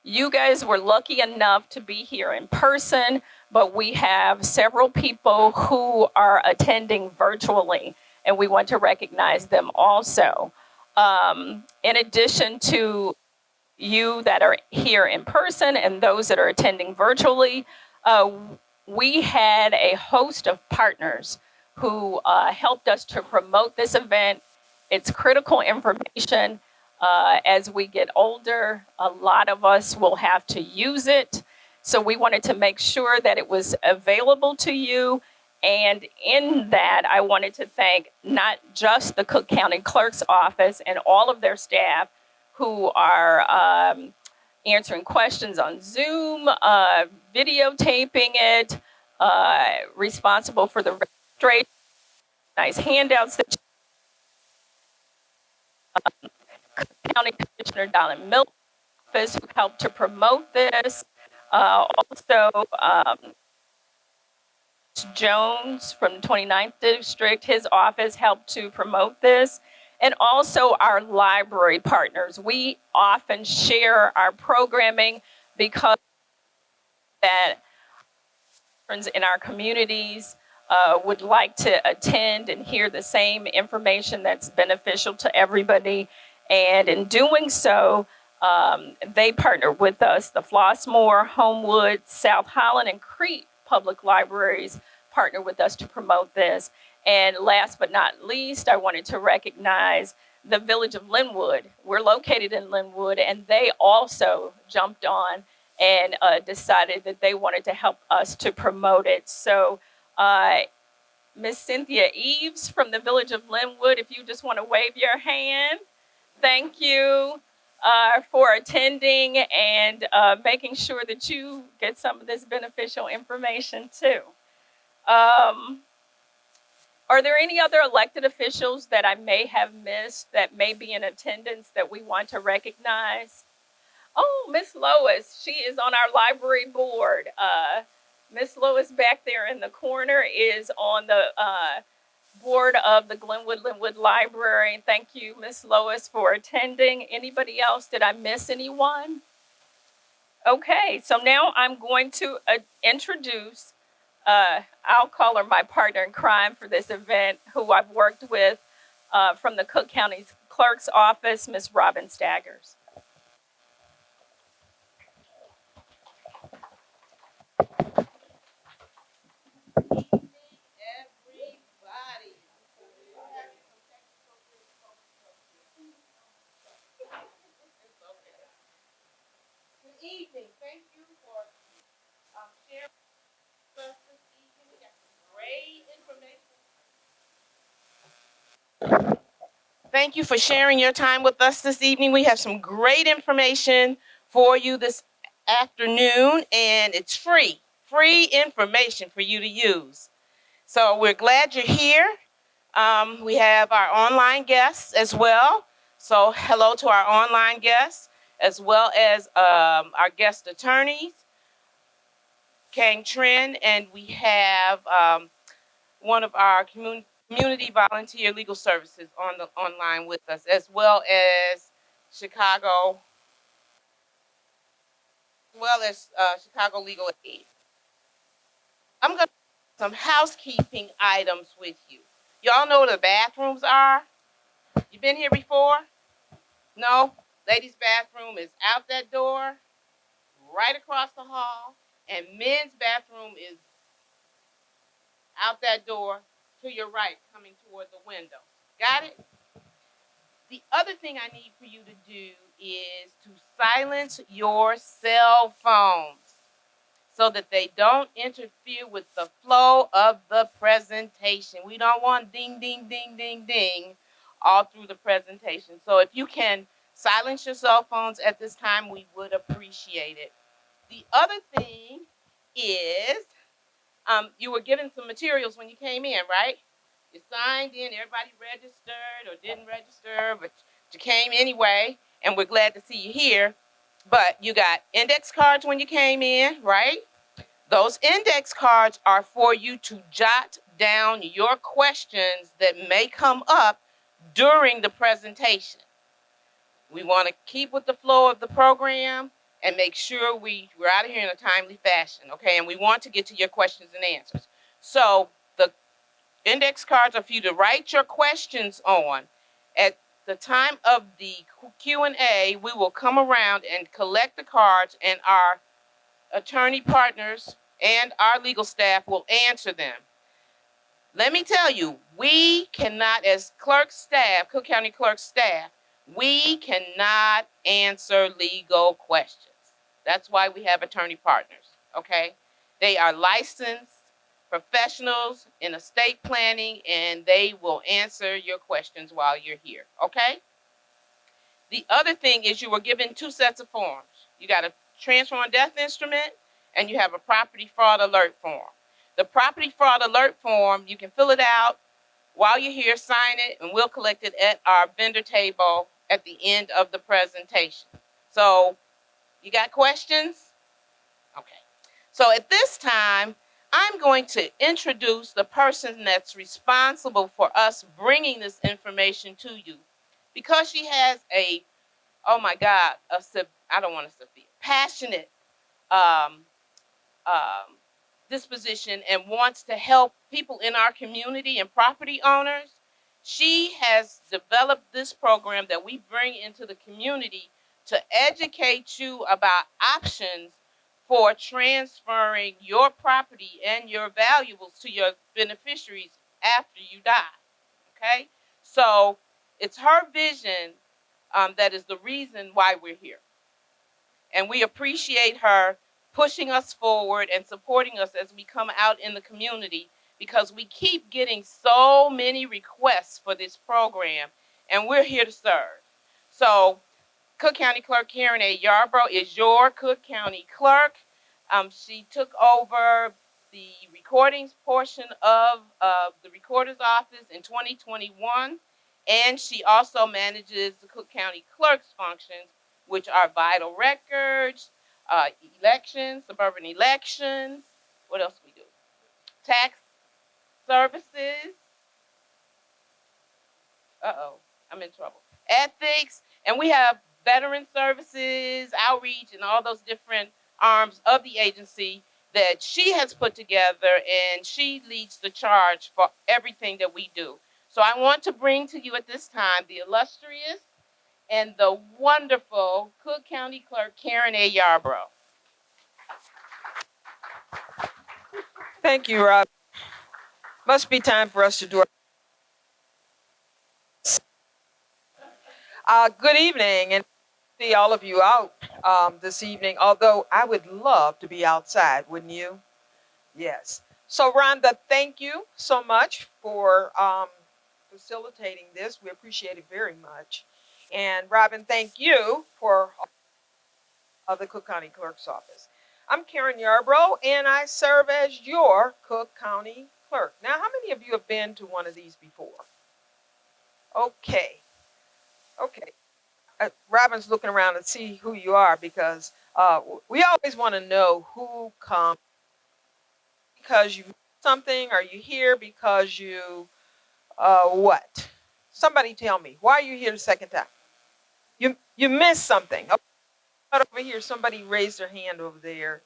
You guys were lucky enough to be here in person, but we have several people who are attending virtually, and we want to recognize them also. In addition to you that are here in person and those that are attending virtually, we had a host of partners who helped us to promote this event. It's critical information. As we get older, a lot of us will have to use it. So we wanted to make sure that it was available to you. And in that, I wanted to thank not just the Cook County Clerk's Office and all of their staff who are answering questions on Zoom, videotaping it, responsible for the registration, nice handouts that County Commissioner Donald Miller's office who helped to promote this. Also, Jones from the 29th District, his office helped to promote this. And also our library partners. We often share our programming because that in our communities would like to attend and hear the same information that's beneficial to everybody. And in doing so, they partner with us. The Flossmoor, Homewood, South Holland, and Crete public libraries partner with us to promote this. And last but not least, I wanted to recognize the village of Lynwood. We're located in Lynwood, and they also jumped on and decided that they wanted to help us to promote it. So Miss Cynthia Eves from the village of Lynwood, if you just want to wave your hand, thank you for attending and making sure that you get some of this beneficial information too. Are there any other elected officials that I may have missed that may be in attendance that we want to recognize? Oh, Miss Lois, she is on our library board. Miss Lois back there in the corner is on the board of the Glenwood Lynwood Library. Thank you, Miss Lois, for attending. Anybody else? Did I miss anyone? Okay, so now I'm going to introduce, I'll call her my partner in crime for this event, who I've worked with from the Cook County Clerk's Office, Miss Robin Staggers. Evening. Thank you for sharing with us this evening. We got some great information. Thank you for sharing your time with us this evening. We have some great information for you this afternoon, and it's free information for you to use. So we're glad you're here. We have our online guests as well. So hello to our online guests, as well as our guest attorneys, Kang Trin, and we have one of our community volunteer legal services on the online with us, as well as Chicago Legal Aid. I'm going to do some housekeeping items with you. Y'all know where the bathrooms are? You been here before? No? Ladies' bathroom is out that door, right across the hall, and men's bathroom is out that door to your right, coming toward the window. Got it? The other thing I need for you to do is to silence your cell phones so that they don't interfere with the flow of the presentation. We don't want ding, ding, ding, ding, ding all through the presentation. So if you can silence your cell phones at this time, we would appreciate it. The other thing is, you were given some materials when you came in, right? You signed in, everybody registered or didn't register, but you came anyway, and we're glad to see you here. But you got index cards when you came in, right? Those index cards are for you to jot down your questions that may come up during the presentation. We want to keep with the flow of the program, and make sure we're out of here in a timely fashion, okay? And we want to get to your questions and answers. So the index cards are for you to write your questions on. At the time of the Q&A, we will come around and collect the cards, and our attorney partners and our legal staff will answer them. Let me tell you, we cannot, as clerk staff, Cook County Clerk staff, we cannot answer legal questions. That's why we have attorney partners, okay? They are licensed professionals in estate planning, and they will answer your questions while you're here, okay? The other thing is you were given 2 sets of forms. You got a transfer on death instrument, and you have a property fraud alert form. The property fraud alert form, you can fill it out while you're here, sign it, and we'll collect it at our vendor table at the end of the presentation. So, you got questions? Okay. So at this time, I'm going to introduce the person that's responsible for us bringing this information to you, because she has a, oh my God, I don't want to say passionate um, disposition and wants to help people in our community and property owners. She has developed this program that we bring into the community to educate you about options for transferring your property and your valuables to your beneficiaries after you die. Okay? So it's her vision that is the reason why we're here. And we appreciate her pushing us forward and supporting us as we come out in the community, because we keep getting so many requests for this program, and we're here to serve. So Cook County Clerk Karen A. Yarbrough is your Cook County Clerk. She took over the recordings portion of the Recorder's Office in 2021, and she also manages the Cook County Clerk's functions, which are vital records, elections, suburban elections. What else we do? Tax services. I'm in trouble. Ethics, and we have veteran services, outreach, and all those different arms of the agency that she has put together, and she leads the charge for everything that we do. So I want to bring to you at this time the illustrious and the wonderful Cook County Clerk Karen A. Yarbrough. Thank you, Rob. Must be time for us to do good evening, and see all of you out this evening, although I would love to be outside, wouldn't you? Yes. So, Rhonda, thank you so much for facilitating this. We appreciate it very much. And Robin, thank you for the Cook County Clerk's Office. I'm Karen Yarbrough, and I serve as your Cook County Clerk. Now, how many of you have been to one of these before? Okay. Robin's looking around to see who you are, because we always want to know who comes because you missed something. Are you here because you what? Somebody tell me, why are you here the second time? You missed something. Oh, over here, somebody raised their hand over there.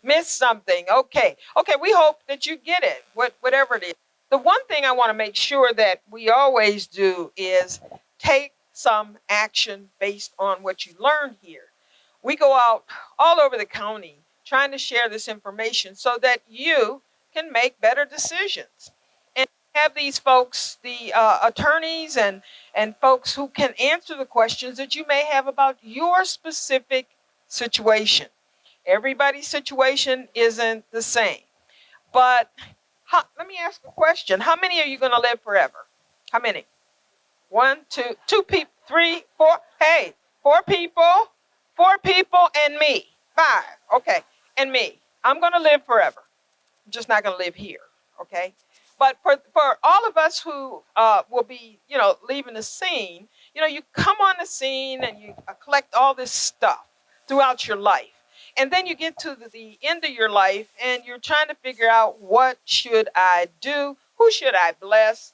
Missed something. Okay, we hope that you get it, whatever it is. The one thing I want to make sure that we always do is take some action based on what you learn here. We go out all over the county trying to share this information so that you can make better decisions. And have these folks, the attorneys and folks who can answer the questions that you may have about your specific situation. Everybody's situation isn't the same. But let me ask a question. How many are you going to live forever? How many? 1, 2 people, 3, 4. Hey, 4 people. 4 people and me. 5. Okay, and me. I'm going to live forever. I'm just not going to live here. Okay. But for all of us who will be, leaving the scene, you come on the scene and you collect all this stuff throughout your life. And then you get to the end of your life and you're trying to figure out, what should I do? Who should I bless?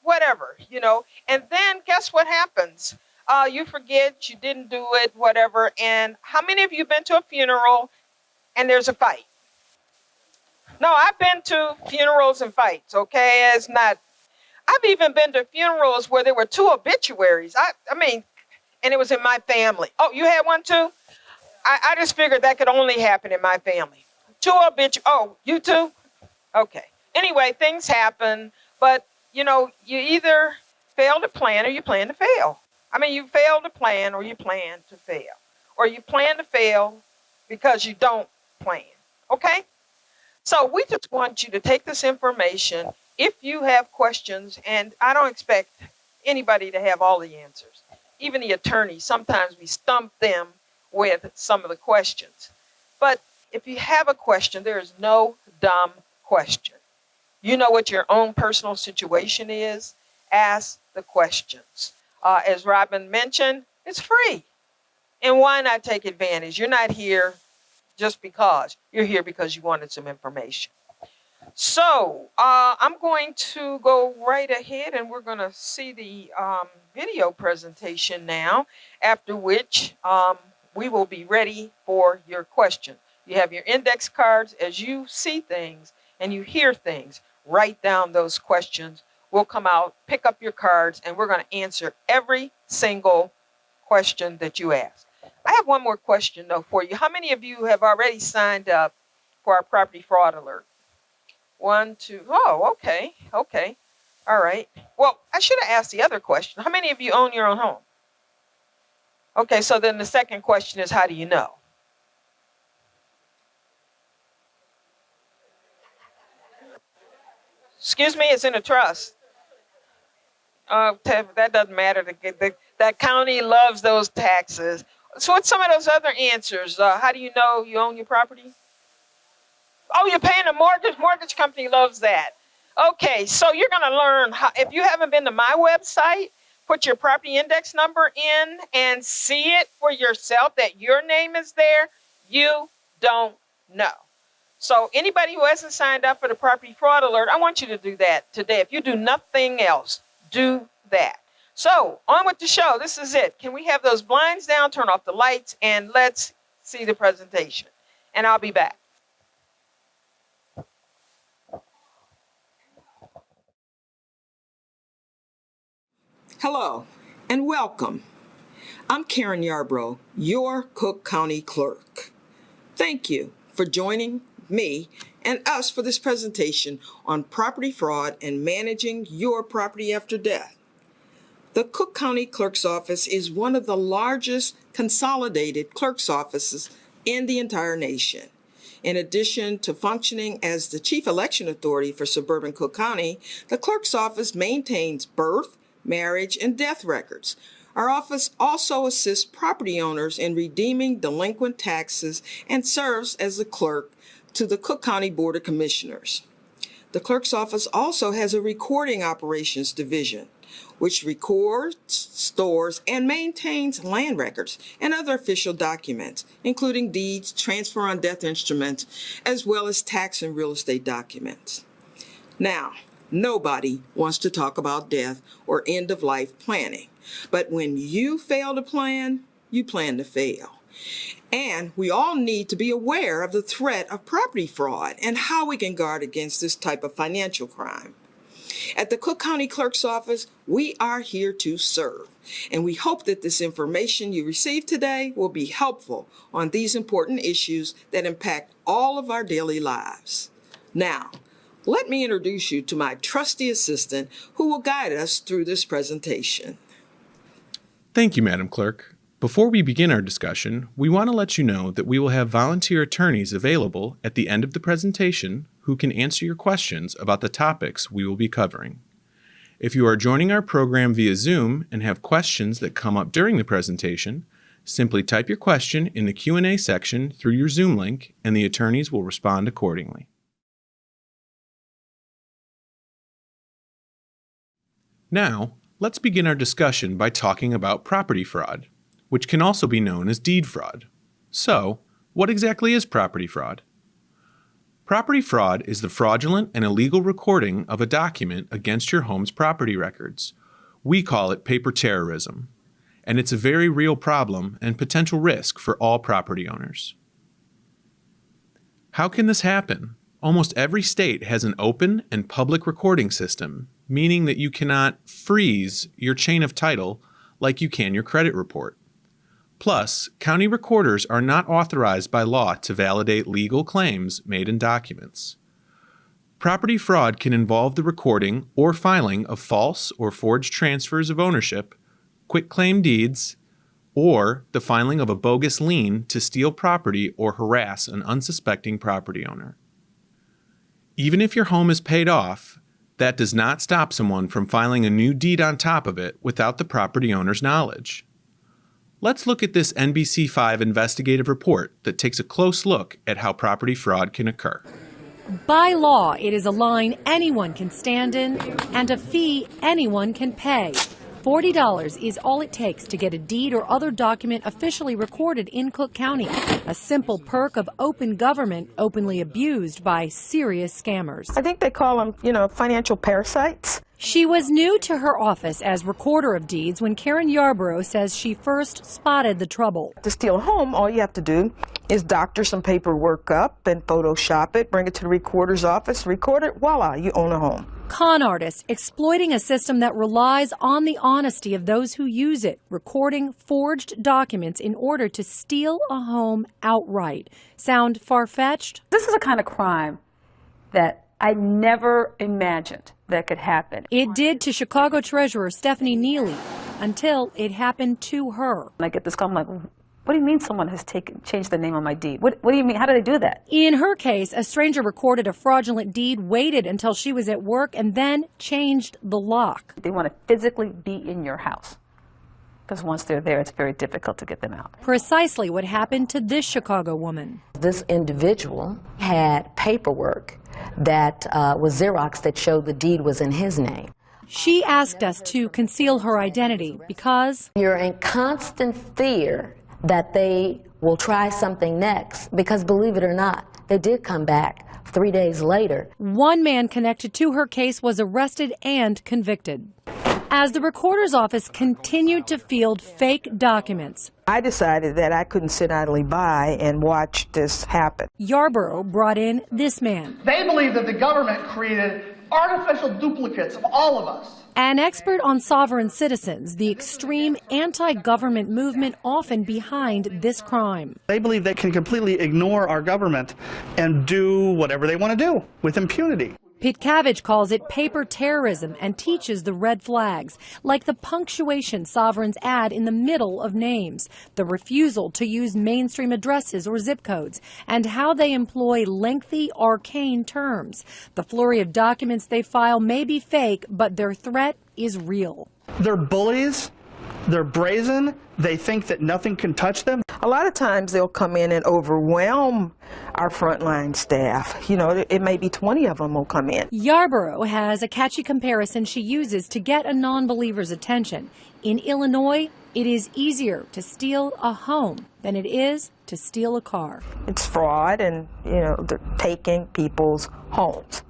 Whatever. And then guess what happens? you forget, you didn't do it, whatever. And how many of you been to a funeral and there's a fight? No, I've been to funerals and fights, okay? It's not, I've even been to funerals where there were two obituaries. I mean, and it was in my family. Oh, you had one too? I just figured that could only happen in my family. Two obituaries. Oh, you too? Okay. Anyway, things happen, but you know, you either fail to plan or you plan to fail. I mean, you fail to plan or you plan to fail. Or you plan to fail because you don't plan. Okay? So we just want you to take this information. If you have questions, and I don't expect anybody to have all the answers, even the attorneys, sometimes we stump them with some of the questions. But if you have a question, there is no dumb question. You know what your own personal situation is, ask the questions. As Robin mentioned, it's free. And why not take advantage? You're not here just because. You're here because you wanted some information. So I'm going to go right ahead and we're going to see the video presentation now, after which we will be ready for your question. You have your index cards. As you see things and you hear things, write down those questions. We'll come out, pick up your cards, and we're going to answer every single question that you ask. I have one more question, though, for you. How many of you have already signed up for our property fraud alert? 1, 2. Oh, okay. Okay. All right. Well, I should have asked the other question. How many of you own your own home? Okay, so then the second question is, how do you know? Excuse me, it's in a trust. That doesn't matter. That county loves those taxes. So what's some of those other answers? How do you know you own your property? Oh, you're paying a mortgage. Mortgage company loves that. Okay, so you're going to learn how, if you haven't been to my website, put your property index number in and see it for yourself that your name is there. You don't know. So anybody who hasn't signed up for the property fraud alert, I want you to do that today. If you do nothing else, do that. So on with the show. This is it. Can we have those blinds down, turn off the lights, and let's see the presentation. And I'll be back. Hello and welcome. I'm Karen Yarbrough, your Cook County Clerk. Thank you for joining me and us for this presentation on property fraud and managing your property after death. The Cook County Clerk's Office is one of the largest consolidated clerk's offices in the entire nation. In addition to functioning as the chief election authority for suburban Cook County, the clerk's office maintains birth, marriage, and death records. Our office also assists property owners in redeeming delinquent taxes and serves as the clerk to the Cook County Board of Commissioners. The clerk's office also has a recording operations division, which records, stores, and maintains land records and other official documents, including deeds, transfer on death instruments, as well as tax and real estate documents. Now, nobody wants to talk about death or end-of-life planning, but when you fail to plan, you plan to fail. And we all need to be aware of the threat of property fraud and how we can guard against this type of financial crime. At the Cook County Clerk's Office, we are here to serve, and we hope that this information you receive today will be helpful on these important issues that impact all of our daily lives. Now, let me introduce you to my trusty assistant who will guide us through this presentation. Thank you, Madam Clerk. Before we begin our discussion, we want to let you know that we will have volunteer attorneys available at the end of the presentation who can answer your questions about the topics we will be covering. If you are joining our program via Zoom and have questions that come up during the presentation, simply type your question in the Q&A section through your Zoom link and the attorneys will respond accordingly. Now, let's begin our discussion by talking about property fraud, which can also be known as deed fraud. So, what exactly is property fraud? Property fraud is the fraudulent and illegal recording of a document against your home's property records. We call it paper terrorism. and it's a very real problem and potential risk for all property owners. How can this happen? Almost every state has an open and public recording system, meaning that you cannot freeze your chain of title like you can your credit report. Plus, county recorders are not authorized by law to validate legal claims made in documents. Property fraud can involve the recording or filing of false or forged transfers of ownership, quitclaim deeds, or the filing of a bogus lien to steal property or harass an unsuspecting property owner. Even if your home is paid off, that does not stop someone from filing a new deed on top of it without the property owner's knowledge. Let's look at this NBC5 investigative report that takes a close look at how property fraud can occur. By law, it is a line anyone can stand in and a fee anyone can pay. $40 is all it takes to get a deed or other document officially recorded in Cook County, a simple perk of open government openly abused by serious scammers. I think they call them, financial parasites. She was new to her office as recorder of deeds when Karen Yarborough says she first spotted the trouble. To steal a home, all you have to do is doctor some paperwork up and Photoshop it, bring it to the recorder's office, record it, voila, you own a home. Con artists exploiting a system that relies on the honesty of those who use it, recording forged documents in order to steal a home outright. Sound far-fetched? This is a kind of crime that I never imagined that could happen. It did to Chicago Treasurer Stephanie Neely until it happened to her. I get this call, I'm like, what do you mean someone has changed the name on my deed? What do you mean? How did they do that? In her case, a stranger recorded a fraudulent deed, waited until she was at work, and then changed the lock. They want to physically be in your house, because once they're there, it's very difficult to get them out. Precisely what happened to this Chicago woman. This individual had paperwork that was Xerox that showed the deed was in his name. She asked us to conceal her identity because You're in constant fear that they will try something next, because believe it or not, they did come back 3 days later. one man connected to her case was arrested and convicted. As the recorder's office continued to field fake documents, I decided that I couldn't sit idly by and watch this happen. Yarborough brought in this man, They believe that the government created artificial duplicates of all of us. an expert on sovereign citizens, the extreme anti-government movement often behind this crime. They believe they can completely ignore our government and do whatever they want to do with impunity. Pitcavage calls it paper terrorism and teaches the red flags, like the punctuation sovereigns add in the middle of names, the refusal to use mainstream addresses or zip codes, and how they employ lengthy, arcane terms. The flurry of documents they file may be fake, but their threat is real. They're bullies. They're brazen. They think that nothing can touch them. A lot of times they'll come in and overwhelm our frontline staff. It may be 20 of them will come in. Yarborough has a catchy comparison she uses to get a non-believer's attention. In Illinois, it is easier to steal a home than it is to steal a car. It's fraud and, they're taking people's homes.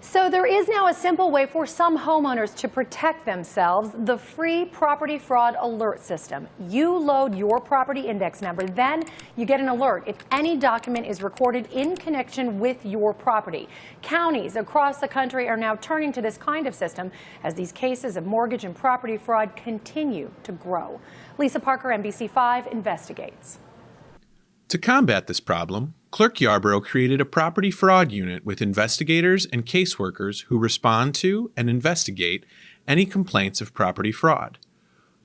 So there is now a simple way for some homeowners to protect themselves, the free property fraud alert system. You load your property index number, then you get an alert if any document is recorded in connection with your property. Counties across the country are now turning to this kind of system as these cases of mortgage and property fraud continue to grow. Lisa Parker, NBC5, investigates. To combat this problem, Clerk Yarborough created a property fraud unit with investigators and caseworkers who respond to and investigate any complaints of property fraud.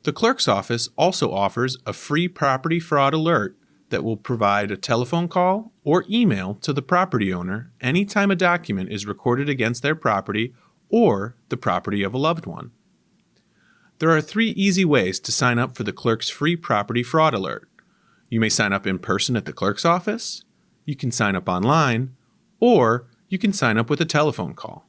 The clerk's office also offers a free property fraud alert that will provide a telephone call or email to the property owner anytime a document is recorded against their property or the property of a loved one. There are 3 easy ways to sign up for the clerk's free property fraud alert. You may sign up in person at the clerk's office, you can sign up online, or you can sign up with a telephone call.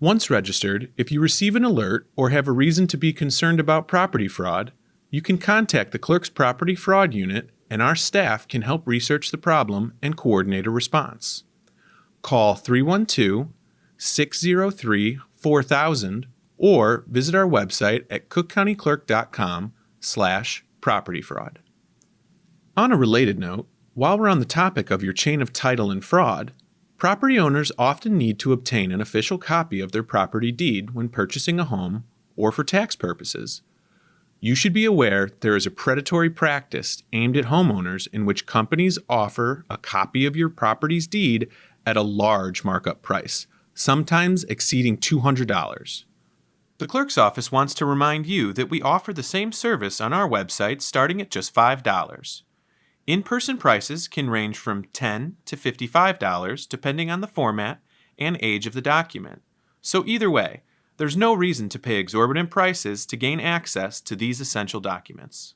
Once registered, if you receive an alert or have a reason to be concerned about property fraud, you can contact the clerk's property fraud unit and our staff can help research the problem and coordinate a response. Call 312-603-4000 or visit our website at cookcountyclerk.com/property fraud. On a related note, while we're on the topic of your chain of title and fraud, property owners often need to obtain an official copy of their property deed when purchasing a home or for tax purposes. You should be aware there is a predatory practice aimed at homeowners in which companies offer a copy of your property's deed at a large markup price, sometimes exceeding $200. The clerk's office wants to remind you that we offer the same service on our website starting at just $5. In-person prices can range from $10 to $55 depending on the format and age of the document. So either way, there's no reason to pay exorbitant prices to gain access to these essential documents.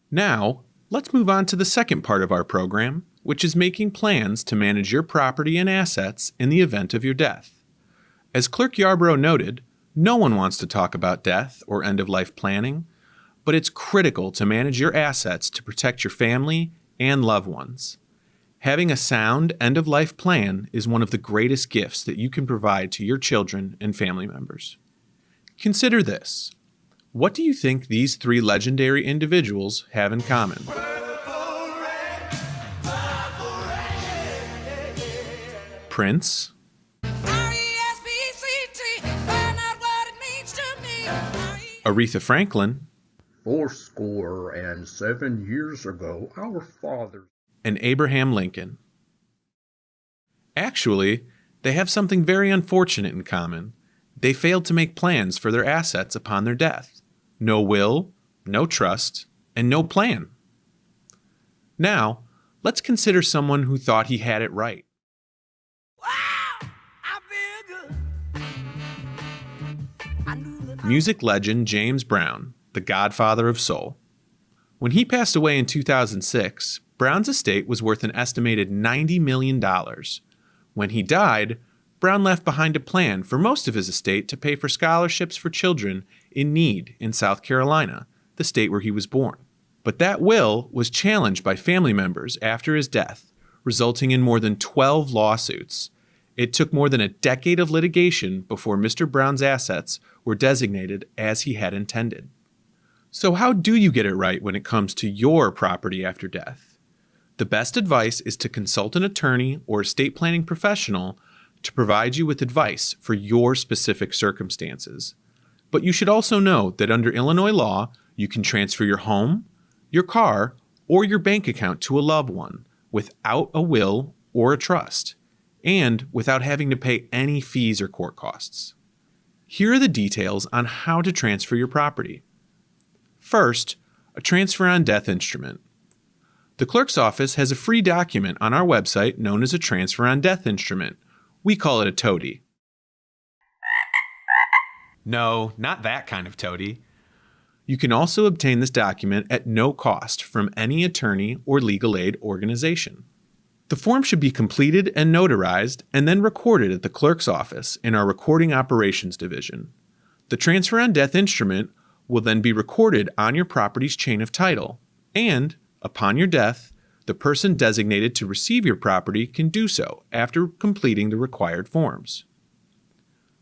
Now, let's move on to the second part of our program, which is making plans to manage your property and assets in the event of your death. As Clerk Yarborough noted, no one wants to talk about death or end-of-life planning, but it's critical to manage your assets to protect your family and loved ones. Having a sound end-of-life plan is one of the greatest gifts that you can provide to your children and family members. Consider this. What do you think these three legendary individuals have in common? Prince, Aretha Franklin, 87 years ago, our fathers, and Abraham Lincoln. Actually, they have something very unfortunate in common. They failed to make plans for their assets upon their death. No will, no trust, and no plan. Now, let's consider someone who thought he had it right. Music legend James Brown, the godfather of soul. When he passed away in 2006, Brown's estate was worth an estimated $90 million. When he died, Brown left behind a plan for most of his estate to pay for scholarships for children in need in South Carolina, the state where he was born. But that will was challenged by family members after his death, resulting in more than 12 lawsuits. It took more than a decade of litigation before Mr. Brown's assets were designated as he had intended. So how do you get it right when it comes to your property after death? The best advice is to consult an attorney or estate planning professional to provide you with advice for your specific circumstances. But you should also know that under Illinois law, you can transfer your home, your car, or your bank account to a loved one without a will or a trust, and without having to pay any fees or court costs. Here are the details on how to transfer your property. First, a transfer on death instrument. The clerk's office has a free document on our website known as a transfer on death instrument. We call it a toady. No, not that kind of toady. You can also obtain this document at no cost from any attorney or legal aid organization. The form should be completed and notarized and then recorded at the clerk's office in our Recording Operations Division. The transfer on death instrument will then be recorded on your property's chain of title, and, upon your death, the person designated to receive your property can do so after completing the required forms.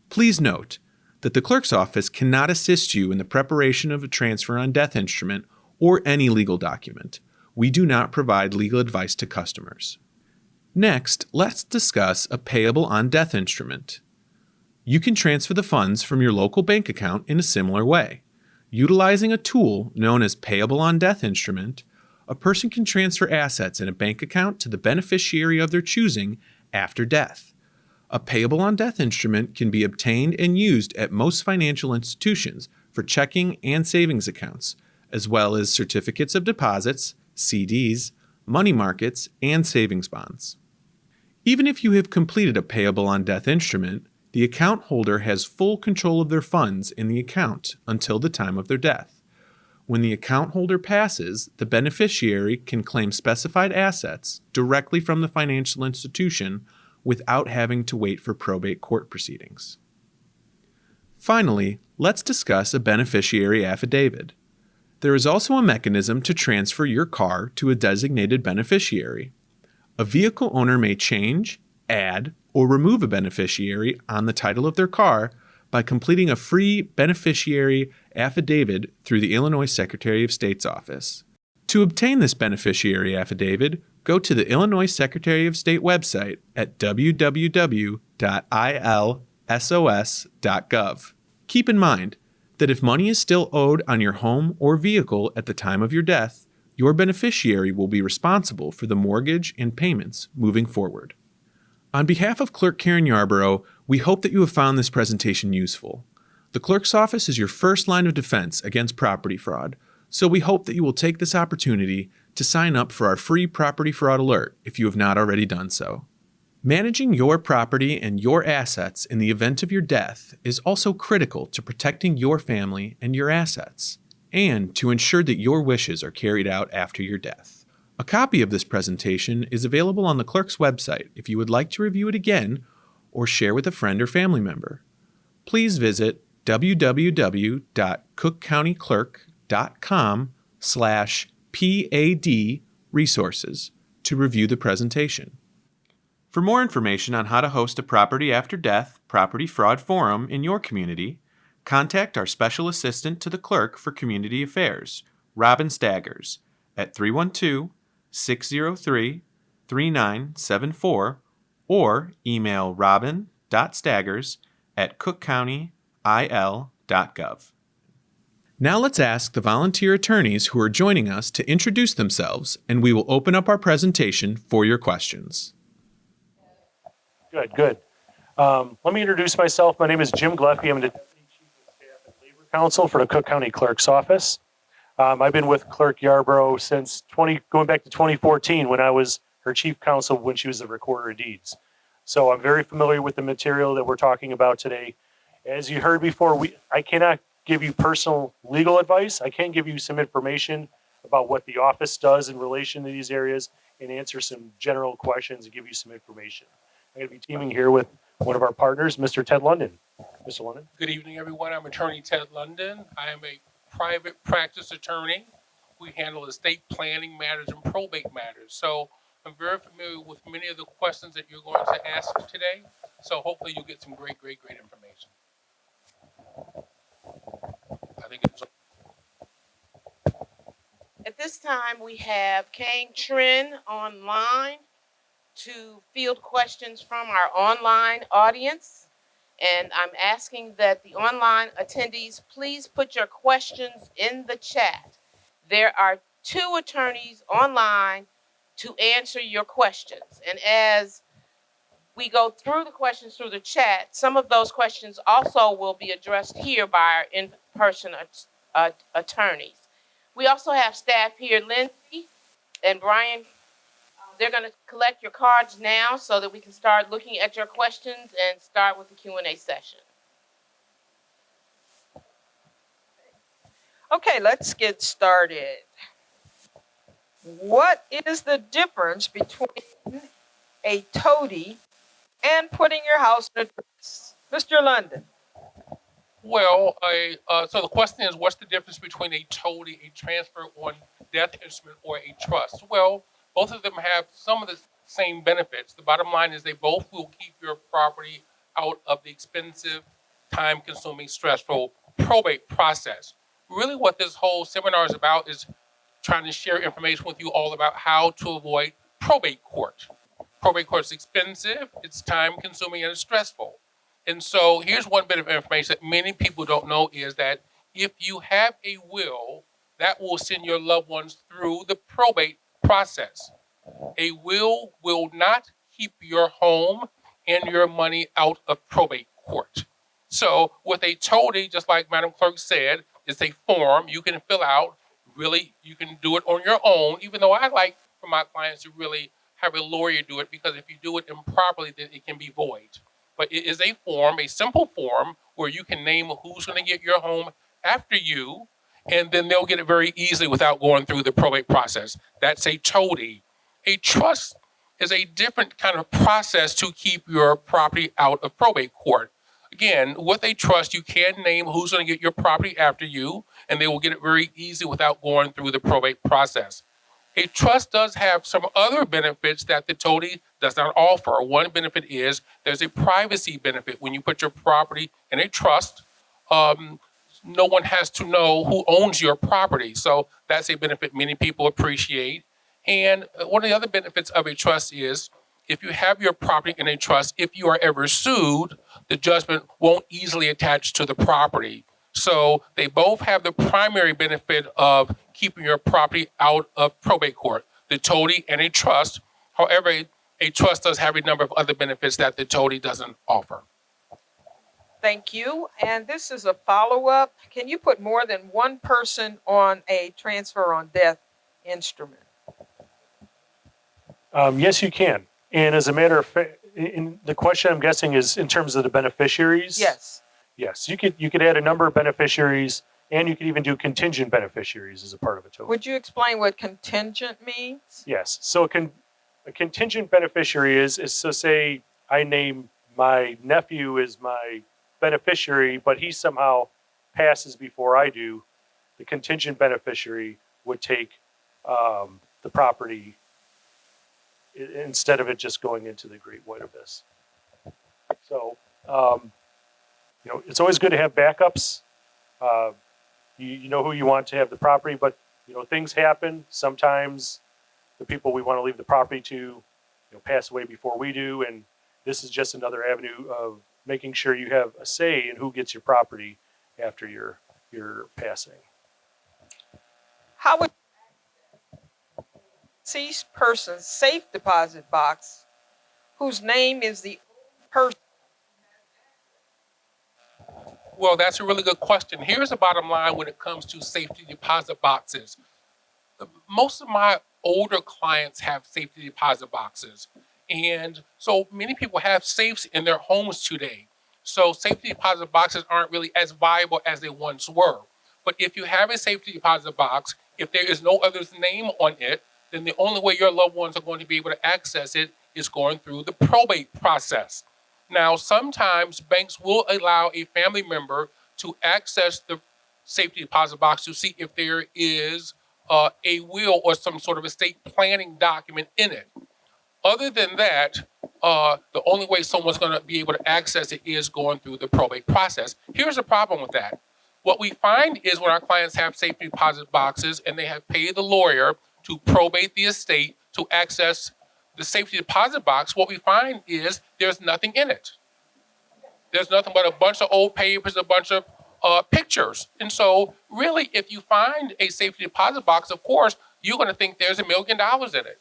Please note that the clerk's office cannot assist you in the preparation of a transfer on death instrument or any legal document. We do not provide legal advice to customers. Next, let's discuss a payable on death instrument. You can transfer the funds from your local bank account in a similar way. Utilizing a tool known as payable on death instrument, a person can transfer assets in a bank account to the beneficiary of their choosing after death. A payable on death instrument can be obtained and used at most financial institutions for checking and savings accounts, as well as certificates of deposits, CDs, money markets, and savings bonds. Even if you have completed a payable on death instrument, the account holder has full control of their funds in the account until the time of their death. When the account holder passes, the beneficiary can claim specified assets directly from the financial institution without having to wait for probate court proceedings. Finally, let's discuss a beneficiary affidavit. There is also a mechanism to transfer your car to a designated beneficiary. A vehicle owner may change, add, or remove a beneficiary on the title of their car by completing a free beneficiary affidavit through the Illinois Secretary of State's office. To obtain this beneficiary affidavit, go to the Illinois Secretary of State website at www.ilsos.gov. Keep in mind that if money is still owed on your home or vehicle at the time of your death, your beneficiary will be responsible for the mortgage and payments moving forward. On behalf of Clerk Karen Yarborough, we hope that you have found this presentation useful. The clerk's office is your first line of defense against property fraud, so we hope that you will take this opportunity to sign up for our free property fraud alert if you have not already done so. Managing your property and your assets in the event of your death is also critical to protecting your family and your assets, and to ensure that your wishes are carried out after your death. A copy of this presentation is available on the clerk's website if you would like to review it again or share with a friend or family member. Please visit www.cookcountyclerk.com/PAD resources to review the presentation. For more information on how to host a Property After Death Property Fraud Forum in your community, contact our Special Assistant to the Clerk for Community Affairs, Robin Staggers, at 312-603-3974 or email robin.staggers@cookcountyil.gov. Now let's ask the volunteer attorneys who are joining us to introduce themselves, and we will open up our presentation for your questions. Good. Let me introduce myself. My name is Jim Gleffy. I'm the Deputy Chief of Staff and Labor Counsel for the Cook County Clerk's Office. I've been with Clerk Yarborough since going back to 2014 when I was her Chief Counsel when she was the Recorder of Deeds. So I'm very familiar with the material that we're talking about today. As you heard before, I cannot give you personal legal advice. I can give you some information about what the office does in relation to these areas and answer some general questions and give you some information. I'm going to be teaming here with one of our partners, Mr. Ted London. Mr. London. Good evening, everyone. I'm Attorney Ted London. I am a private practice attorney. We handle estate planning matters and probate matters. So I'm very familiar with many of the questions that you're going to ask today. So hopefully you'll get some great information. I think it's. At this time, we have Kang Trin online to field questions from our online audience. And I'm asking that the online attendees please put your questions in the chat. There are 2 attorneys online to answer your questions. And as we go through the questions through the chat, some of those questions also will be addressed here by our in-person attorneys. We also have staff here, Lindsay and Brian. They're going to collect your cards now so that we can start looking at your questions and start with the Q&A session. Okay, let's get started. What is the difference between a toady and putting your house in a trust? Mr. London. Well, so the question is, what's the difference between a toady, a transfer on death instrument, or a trust? Well, both of them have some of the same benefits. The bottom line is they both will keep your property out of the expensive, time-consuming, stressful probate process. Really what this whole seminar is about is trying to share information with you all about how to avoid probate court. Probate court is expensive, it's time-consuming, and it's stressful. And so here's one bit of information that many people don't know is that if you have a will, that will send your loved ones through the probate process. A will not keep your home and your money out of probate court. So with a toady, just like Madam Clerk said, it's a form you can fill out. Really, you can do it on your own, even though I like for my clients to really have a lawyer do it, because if you do it improperly, then it can be void. But it is a form, a simple form, where you can name who's going to get your home after you, and then they'll get it very easily without going through the probate process. That's a toady. A trust is a different kind of process to keep your property out of probate court. Again, with a trust, you can name who's going to get your property after you, and they will get it very easy without going through the probate process. A trust does have some other benefits that the toady does not offer. One benefit is there's a privacy benefit. When you put your property in a trust, no one has to know who owns your property. So that's a benefit many people appreciate. And one of the other benefits of a trust is if you have your property in a trust, if you are ever sued, the judgment won't easily attach to the property. So they both have the primary benefit of keeping your property out of probate court, the toady and a trust. However, a trust does have a number of other benefits that the toady doesn't offer. Thank you. And this is a follow-up. Can you put more than one person on a transfer on death instrument? Yes, you can. And as a matter of fact, the question I'm guessing is in terms of the beneficiaries. Yes. Yes, you could add a number of beneficiaries, and you could even do contingent beneficiaries as a part of a total. Would you explain what contingent means? Yes. So a contingent beneficiary is so say I name my nephew as my beneficiary, but he somehow passes before I do. The contingent beneficiary would take the property instead of it just going into the great white abyss. So, it's always good to have backups. You know who you want to have the property, but things happen. Sometimes the people we want to leave the property to, pass away before we do, and this is just another avenue of making sure you have a say in who gets your property after your passing. How would deceased person's safe deposit box, whose name is the person? Well, that's a really good question. Here's the bottom line when it comes to safety deposit boxes. Most of my older clients have safety deposit boxes. And so many people have safes in their homes today. So safety deposit boxes aren't really as viable as they once were. But if you have a safety deposit box, if there is no other's name on it, then the only way your loved ones are going to be able to access it is going through the probate process. Now, sometimes banks will allow a family member to access the safety deposit box to see if there is a will or some sort of estate planning document in it. Other than that, the only way someone's going to be able to access it is going through the probate process. Here's the problem with that. What we find is when our clients have safety deposit boxes and they have paid the lawyer to probate the estate to access the safety deposit box, what we find is there's nothing in it. There's nothing but a bunch of old papers, a bunch of pictures. And so really, if you find a safety deposit box, of course, you're going to think there's $1 million in it.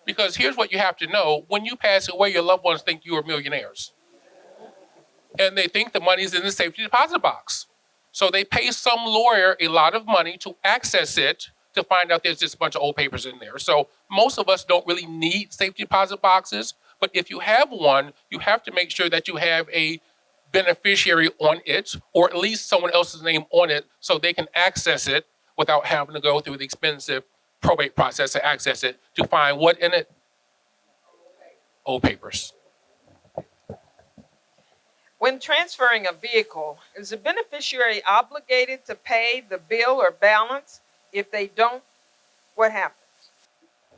Because here's what you have to know. When you pass away, your loved ones think you are millionaires. And they think the money's in the safety deposit box. So they pay some lawyer a lot of money to access it to find out there's just a bunch of old papers in there. So most of us don't really need safety deposit boxes. But if you have one, you have to make sure that you have a beneficiary on it, or at least someone else's name on it, so they can access it without having to go through the expensive probate process to access it to find what in it? Old papers. When transferring a vehicle, is the beneficiary obligated to pay the bill or balance? If they don't, what happens?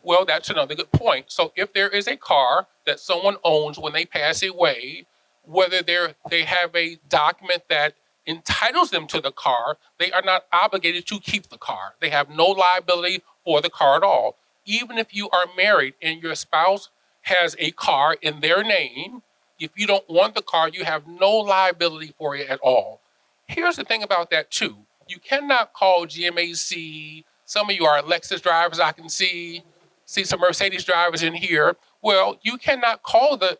Well, that's another good point. So if there is a car that someone owns when they pass away, whether they have a document that entitles them to the car, they are not obligated to keep the car. They have no liability for the car at all. Even if you are married and your spouse has a car in their name, if you don't want the car, you have no liability for it at all. Here's the thing about that too. You cannot call GMAC. Some of you are Lexus drivers, I can see some Mercedes drivers in here. Well, you cannot call the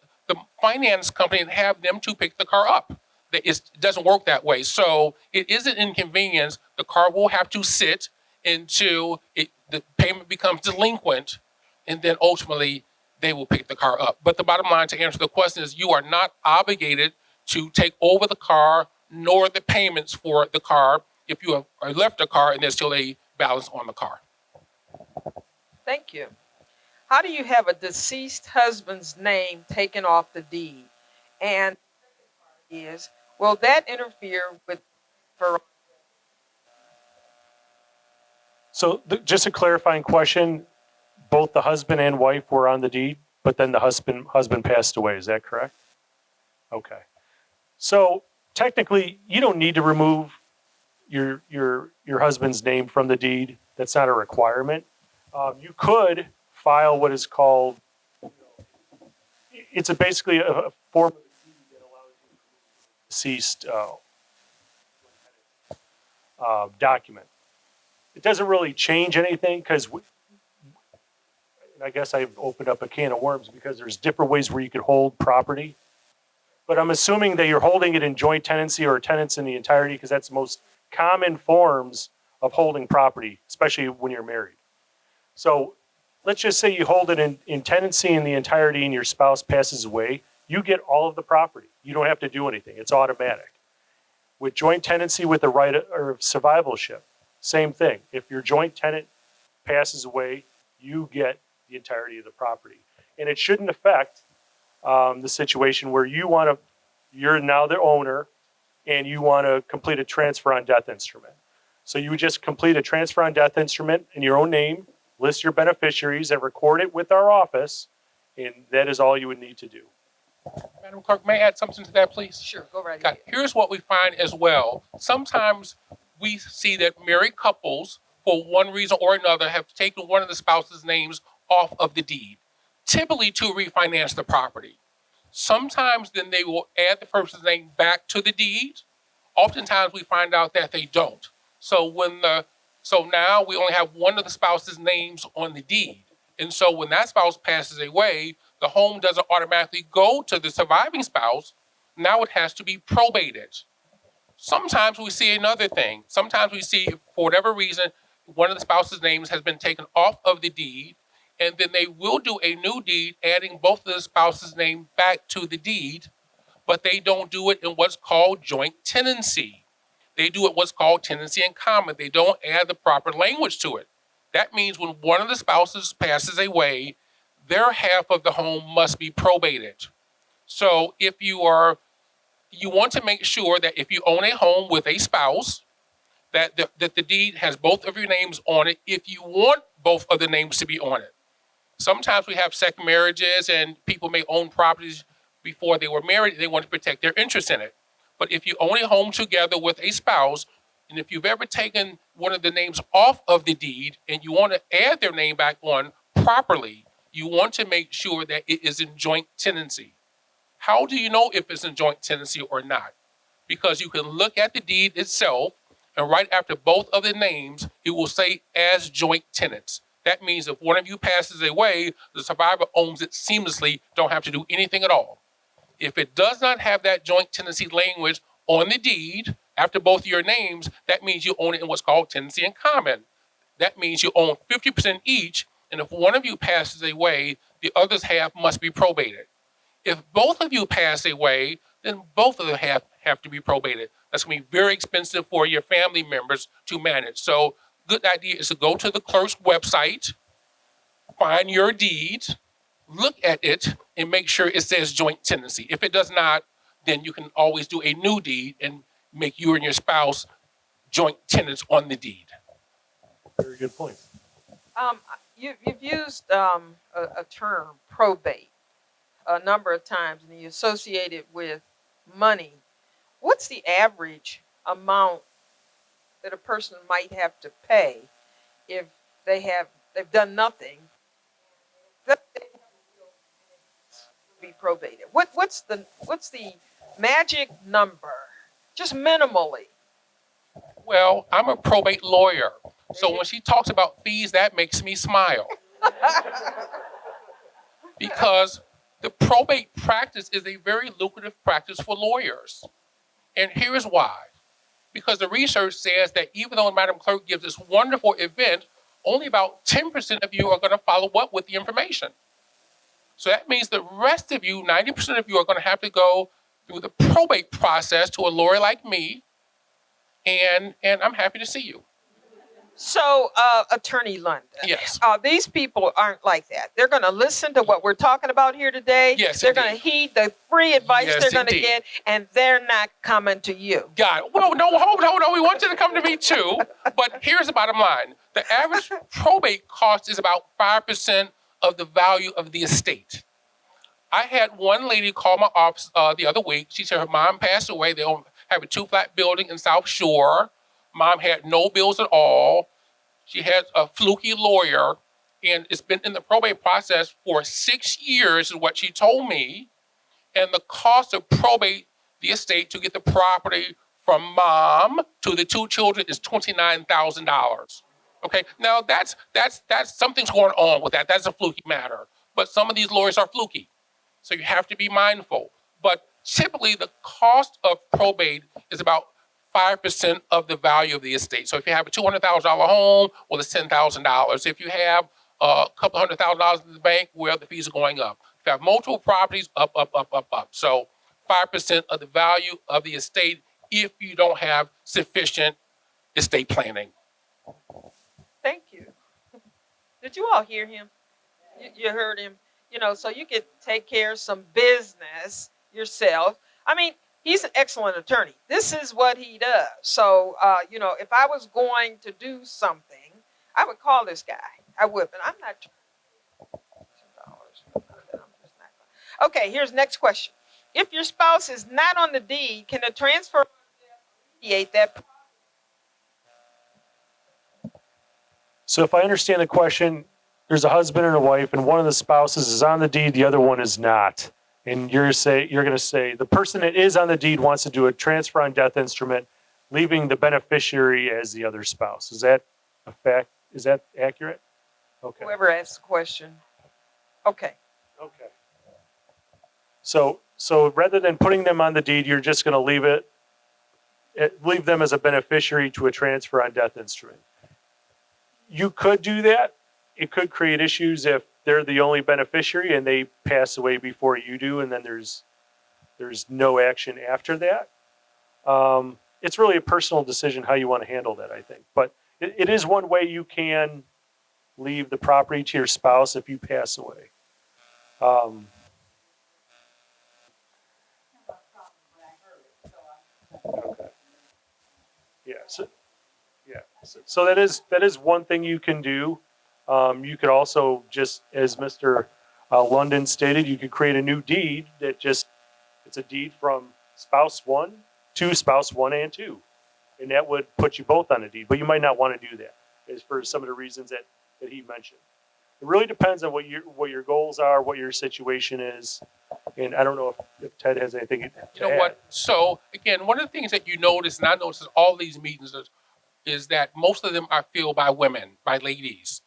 finance company and have them to pick the car up. It doesn't work that way. So it is an inconvenience. The car will have to sit until the payment becomes delinquent, and then ultimately they will pick the car up. But the bottom line to answer the question is you are not obligated to take over the car nor the payments for the car if you have left the car and there's still a balance on the car. Thank you. How do you have a deceased husband's name taken off the deed? And will that interfere with? So just a clarifying question, both the husband and wife were on the deed, but then the husband passed away, is that correct? Okay. So technically, you don't need to remove your husband's name from the deed. That's not a requirement. You could file what is called, it's basically a form of the deed that allows you to remove deceased document. It doesn't really change anything because I guess I've opened up a can of worms because there's different ways where you could hold property. But I'm assuming that you're holding it in joint tenancy or tenants in the entirety because that's the most common forms of holding property, especially when you're married. So let's just say you hold it in tenancy in the entirety and your spouse passes away, you get all of the property. You don't have to do anything. It's automatic. With joint tenancy with the right of survivalship, same thing. If your joint tenant passes away, you get the entirety of the property. And it shouldn't affect the situation where you're now the owner and you want to complete a transfer on death instrument. So you would just complete a transfer on death instrument in your own name, list your beneficiaries and record it with our office, and that is all you would need to do. Madam Clerk, may I add something to that, please? Sure, go right Okay, ahead. here's what we find as well. Sometimes we see that married couples, for one reason or another, have taken one of the spouse's names off of the deed, typically to refinance the property. Sometimes then they will add the person's name back to the deed. Oftentimes we find out that they don't. So now we only have one of the spouse's names on the deed. And so when that spouse passes away, the home doesn't automatically go to the surviving spouse. Now it has to be probated. Sometimes we see another thing. Sometimes we see, for whatever reason, one of the spouse's names has been taken off of the deed, and then they will do a new deed, adding both of the spouse's name back to the deed, but they don't do it in what's called joint tenancy. They do it what's called tenancy in common. They don't add the proper language to it. That means when one of the spouses passes away, their half of the home must be probated. So if you want to make sure that if you own a home with a spouse, that the deed has both of your names on it if you want both of the names to be on it. Sometimes we have second marriages and people may own properties before they were married. They want to protect their interest in it. But if you own a home together with a spouse, and if you've ever taken one of the names off of the deed and you want to add their name back on properly, you want to make sure that it is in joint tenancy. How do you know if it's in joint tenancy or not? Because you can look at the deed itself, and right after both of the names, it will say as joint tenants. That means if one of you passes away, the survivor owns it seamlessly, don't have to do anything at all. If it does not have that joint tenancy language on the deed, after both of your names, that means you own it in what's called tenancy in common. That means you own 50% each, and if one of you passes away, the other's half must be probated. If both of you pass away, then both of the half have to be probated. That's going to be very expensive for your family members to manage. So good idea is to go to the clerk's website, find your deed, look at it, and make sure it says joint tenancy. If it does not, then you can always do a new deed and make you and your spouse joint tenants on the deed. Very good point. You've used a term, probate, a number of times, and you associate it with money. What's the average amount that a person might have to pay if they've done nothing? Be probated. What's the magic number? Just minimally. Well, I'm a probate lawyer, so when she talks about fees, that makes me smile. Because the probate practice is a very lucrative practice for lawyers. And here's why. Because the research says that even though Madam Clerk gives this wonderful event, only about 10% of you are going to follow up with the information. So that means the rest of you, 90% of you, are going to have to go through the probate process to a lawyer like me, and I'm happy to see you. So, Attorney London. Yes. These people aren't like that. They're going to listen to what we're talking about here today. Yes, they're going to heed the free advice Yes, they're going to indeed. get, and they're not coming to you. Got it. Well, no, hold on. We want you to come to me too. But here's the bottom line. The average probate cost is about 5% of the value of the estate. I had one lady call my office the other week. She said her mom passed away. They have a 2-flat building in South Shore. Mom had no bills at all. She had a fluky lawyer, and it's been in the probate process for 6 years, is what she told me. And the cost of probate, the estate, to get the property from mom to the 2 children is $29,000. Okay, now that's something's going on with that. That's a fluky matter. But some of these lawyers are fluky, so you have to be mindful. But typically, the cost of probate is about 5% of the value of the estate. So if you have a $200,000 home, well, it's $10,000. If you have a couple $100,000 in the bank, well, the fees are going up. If you have multiple properties, up. So 5% of the value of the estate if you don't have sufficient estate planning. Thank you. Did you all hear him? You heard him. So you could take care of some business yourself. I mean, he's an excellent attorney. This is what he does. So, if I was going to do something, I would call this guy. I would, but I'm not. Okay, here's next question. If your spouse is not on the deed, can a transfer alleviate that? So if I understand the question, there's a husband and a wife, and one of the spouses is on the deed, the other one is not. And you're going to say the person that is on the deed wants to do a transfer on death instrument, leaving the beneficiary as the other spouse. Is that a fact? Is that accurate? Okay. Whoever asked the question. Okay. Okay. So rather than putting them on the deed, you're just going to leave them as a beneficiary to a transfer on death instrument. You could do that. It could create issues if they're the only beneficiary and they pass away before you do, and then there's no action after that. It's really a personal decision how you want to handle that, I think. But it is one way you can leave the property to your spouse if you pass away. Okay. So that is one thing you can do. You could also, just as Mr. London stated, you could create a new deed that it's a deed from spouse 1 to spouse 1 and 2. And that would put you both on a deed, but you might not want to do that, as for some of the reasons that he mentioned. It really depends on what your goals are, what your situation is. And I don't know if Ted has anything to add. You know what? So again, one of the things that you notice, and I notice in all these meetings, is that most of them are filled by women, by ladies.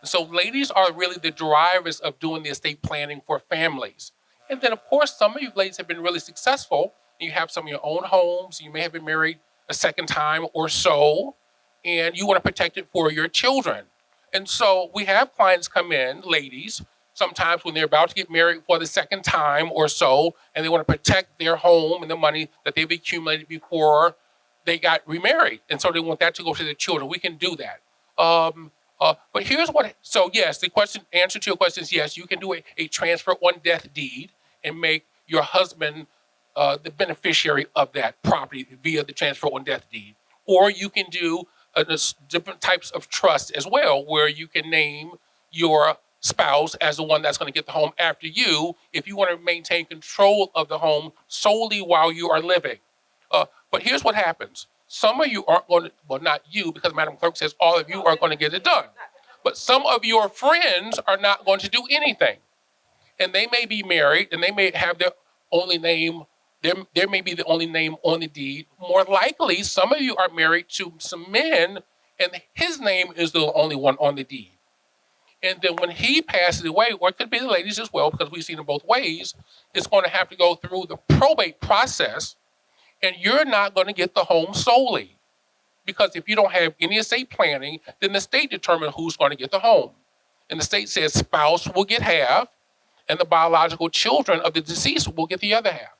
So ladies are really the drivers of doing the estate planning for families. And then, of course, some of you ladies have been really successful. You have some of your own homes. You may have been married a second time or so, and you want to protect it for your children. And so we have clients come in, ladies, sometimes when they're about to get married for the second time or so, and they want to protect their home and the money that they've accumulated before they got remarried. And so they want that to go to their children. We can do that. But here's so yes, the answer to your question is yes, you can do a transfer on death deed and make your husband the beneficiary of that property via the transfer on death deed. Or you can do different types of trust as well, where you can name your spouse as the one that's going to get the home after you, if you want to maintain control of the home solely while you are living. But here's what happens. Some of you aren't going to, well, not you, because Madam Clerk says all of you are going to get it done. But some of your friends are not going to do anything. And they may be married, and they may have their only name, there may be the only name on the deed. More likely, some of you are married to some men, and his name is the only one on the deed. And then when he passes away, or it could be the ladies as well, because we've seen it both ways, it's going to have to go through the probate process, and you're not going to get the home solely. Because if you don't have any estate planning, then the state determines who's going to get the home. And the state says spouse will get half, and the biological children of the deceased will get the other half.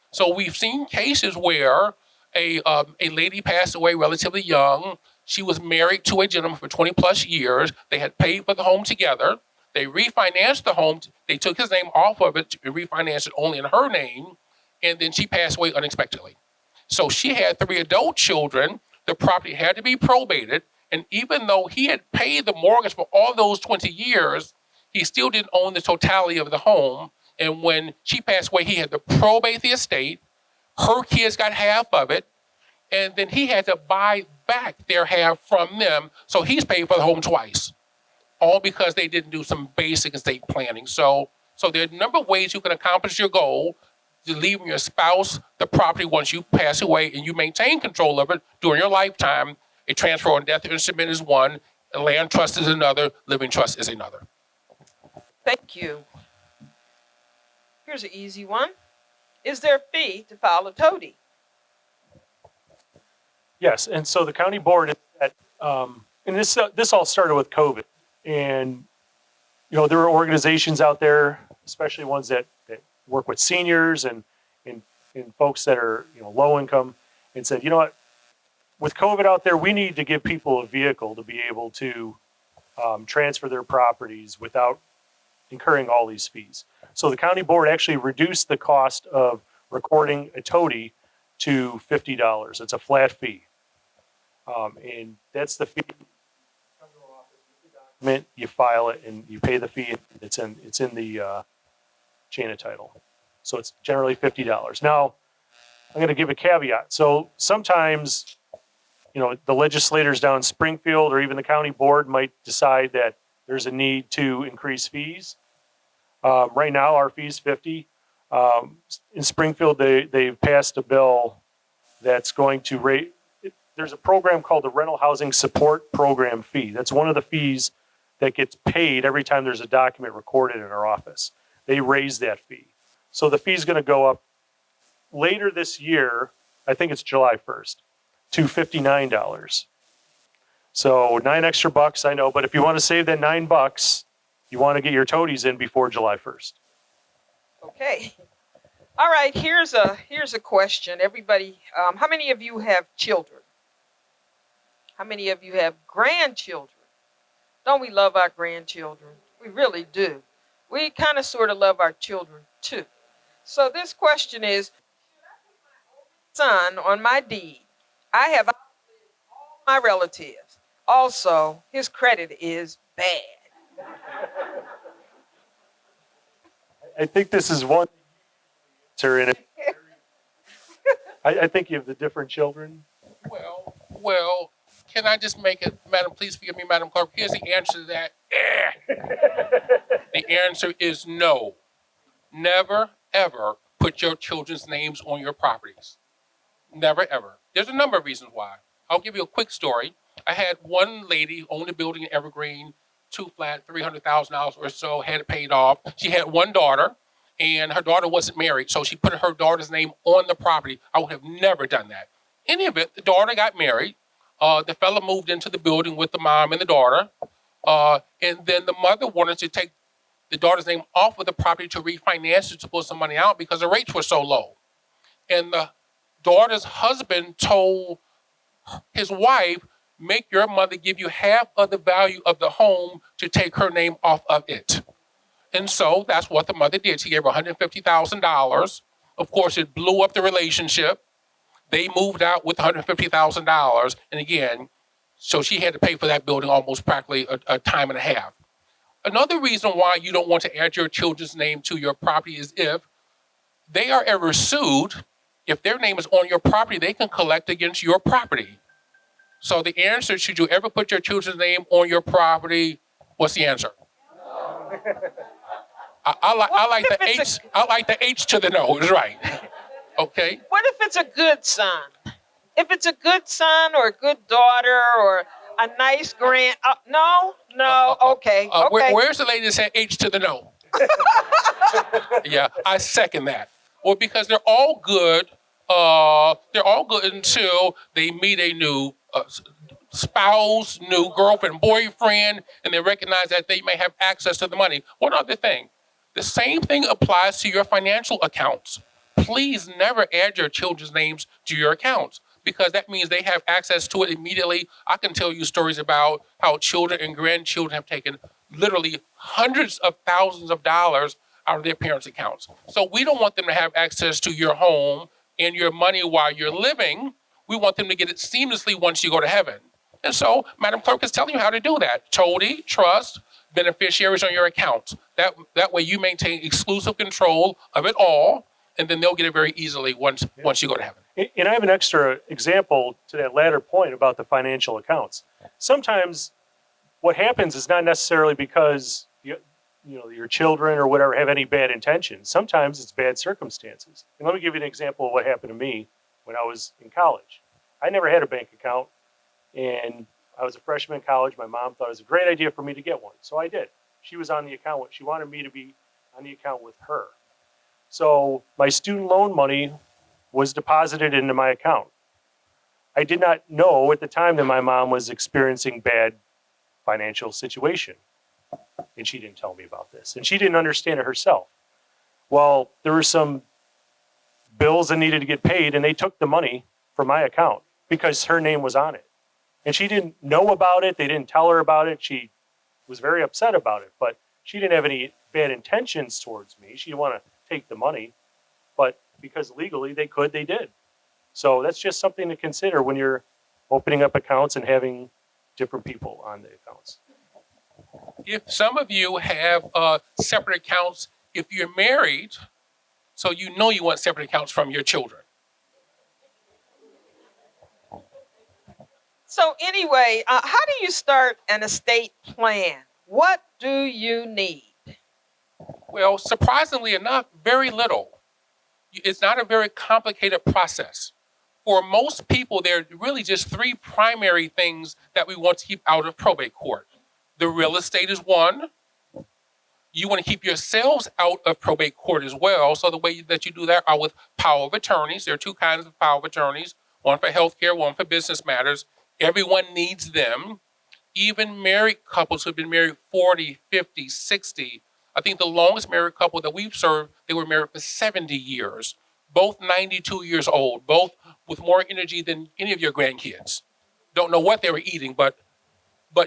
So we've seen cases where a lady passed away relatively young. She was married to a gentleman for 20 plus years. They had paid for the home together. They refinanced the home. They took his name off of it and refinanced it only in her name. And then she passed away unexpectedly. So she had 3 adult children. The property had to be probated. And even though he had paid the mortgage for all those 20 years, he still didn't own the totality of the home. And when she passed away, he had to probate the estate. Her kids got half of it. And then he had to buy back their half from them. So he's paid for the home twice, all because they didn't do some basic estate planning. So there are a number of ways you can accomplish your goal, to leaving your spouse the property once you pass away and you maintain control of it during your lifetime. A transfer on death instrument is one, a land trust is another, living trust is another. Thank you. Here's an easy one. Is there a fee to file a toady? Yes, and so the county board, and this all started with COVID, and there are organizations out there, especially ones that work with seniors and folks that are low income, and said, what, with COVID out there, we need to give people a vehicle to be able to transfer their properties without incurring all these fees. So the county board actually reduced the cost of recording a toady to $50. It's a flat fee. And that's the fee. You file it and you pay the fee. It's in the chain of title. So it's generally $50. Now, I'm going to give a caveat. So sometimes, the legislators down in Springfield or even the county board might decide that there's a need to increase fees. Right now, our fee is $50. In Springfield, they've passed a bill that's going to rate. There's a program called the Rental Housing Support Program fee. That's one of the fees that gets paid every time there's a document recorded in our office. They raise that fee. So the fee is going to go up later this year, I think it's July 1st, to $59. So $9 extra, I know, but if you want to save that $9, you want to get your toadies in before July 1st. Okay. All right, here's a question. Everybody, how many of you have children? How many of you have grandchildren? Don't we love our grandchildren? We really do. We kind of sort of love our children too. So this question is, should I put my son on my deed? I have all my relatives. Also, his credit is bad. I think this is one answer in it. I think you have the different children. Well, can I just make it, Madam, please forgive me, Madam Clerk. Here's the answer to that. The answer is no. Never, ever put your children's names on your properties. Never, ever. There's a number of reasons why. I'll give you a quick story. I had one lady who owned a building in Evergreen, 2-flat, $300,000 or so, had it paid off. She had one daughter, and her daughter wasn't married, so she put her daughter's name on the property. I would have never done that. In any event, the daughter got married. The fella moved into the building with the mom and the daughter, and then the mother wanted to take the daughter's name off of the property to refinance it to pull some money out because the rates were so low. And the daughter's husband told his wife, make your mother give you half of the value of the home to take her name off of it. And so that's what the mother did. She gave her $150,000. Of course, it blew up the relationship. They moved out with $150,000. And again, so she had to pay for that building almost practically a time and a half. Another reason why you don't want to add your children's name to your property is if they are ever sued, if their name is on your property, they can collect against your property. So the answer, should you ever put your children's name on your property, what's the answer? I like the H. I like the H to the no. Is right. Okay. What if it's a good son? If it's a good son or a good daughter or a nice grand, okay. Where's the lady that said H to the no? Yeah, I second that. Well, because they're all good. They're all good until they meet a new spouse, new girlfriend, boyfriend, and they recognize that they may have access to the money. One other thing, the same thing applies to your financial accounts. Please never add your children's names to your accounts. because that means they have access to it immediately. I can tell you stories about how children and grandchildren have taken literally hundreds of thousands of dollars out of their parents' accounts. So we don't want them to have access to your home and your money while you're living. We want them to get it seamlessly once you go to heaven. And so Madam Clerk is telling you how to do that. Toady, trust, beneficiaries on your account. That way you maintain exclusive control of it all, and then they'll get it very easily once you go to heaven. And I have an extra example to that latter point about the financial accounts. Sometimes what happens is not necessarily because your children or whatever have any bad intentions. Sometimes it's bad circumstances. And let me give you an example of what happened to me when I was in college. I never had a bank account, and I was a freshman in college. My mom thought it was a great idea for me to get one, so I did. She was on the account. She wanted me to be on the account with her. So my student loan money was deposited into my account. I did not know at the time that my mom was experiencing bad financial situation. And she didn't tell me about this. And she didn't understand it herself. Well, there were some bills that needed to get paid, and they took the money from my account because her name was on it. And she didn't know about it. They didn't tell her about it. She was very upset about it. But she didn't have any bad intentions towards me. She didn't want to take the money. But because legally they could, they did. So that's just something to consider when you're opening up accounts and having different people on the accounts. If some of you have separate accounts, if you're married, so you know you want separate accounts from your children. So anyway, how do you start an estate plan? What do you need? Well, surprisingly enough, very little. It's not a very complicated process. For most people, there are really just three primary things that we want to keep out of probate court. The real estate is one. You want to keep yourselves out of probate court as well. So the way that you do that are with power of attorneys. There are two kinds of power of attorneys, one for healthcare, one for business matters. Everyone needs them. Even married couples who've been married 40, 50, 60. I think the longest married couple that we've served, they were married for 70 years. Both 92 years old, both with more energy than any of your grandkids. Don't know what they were eating, but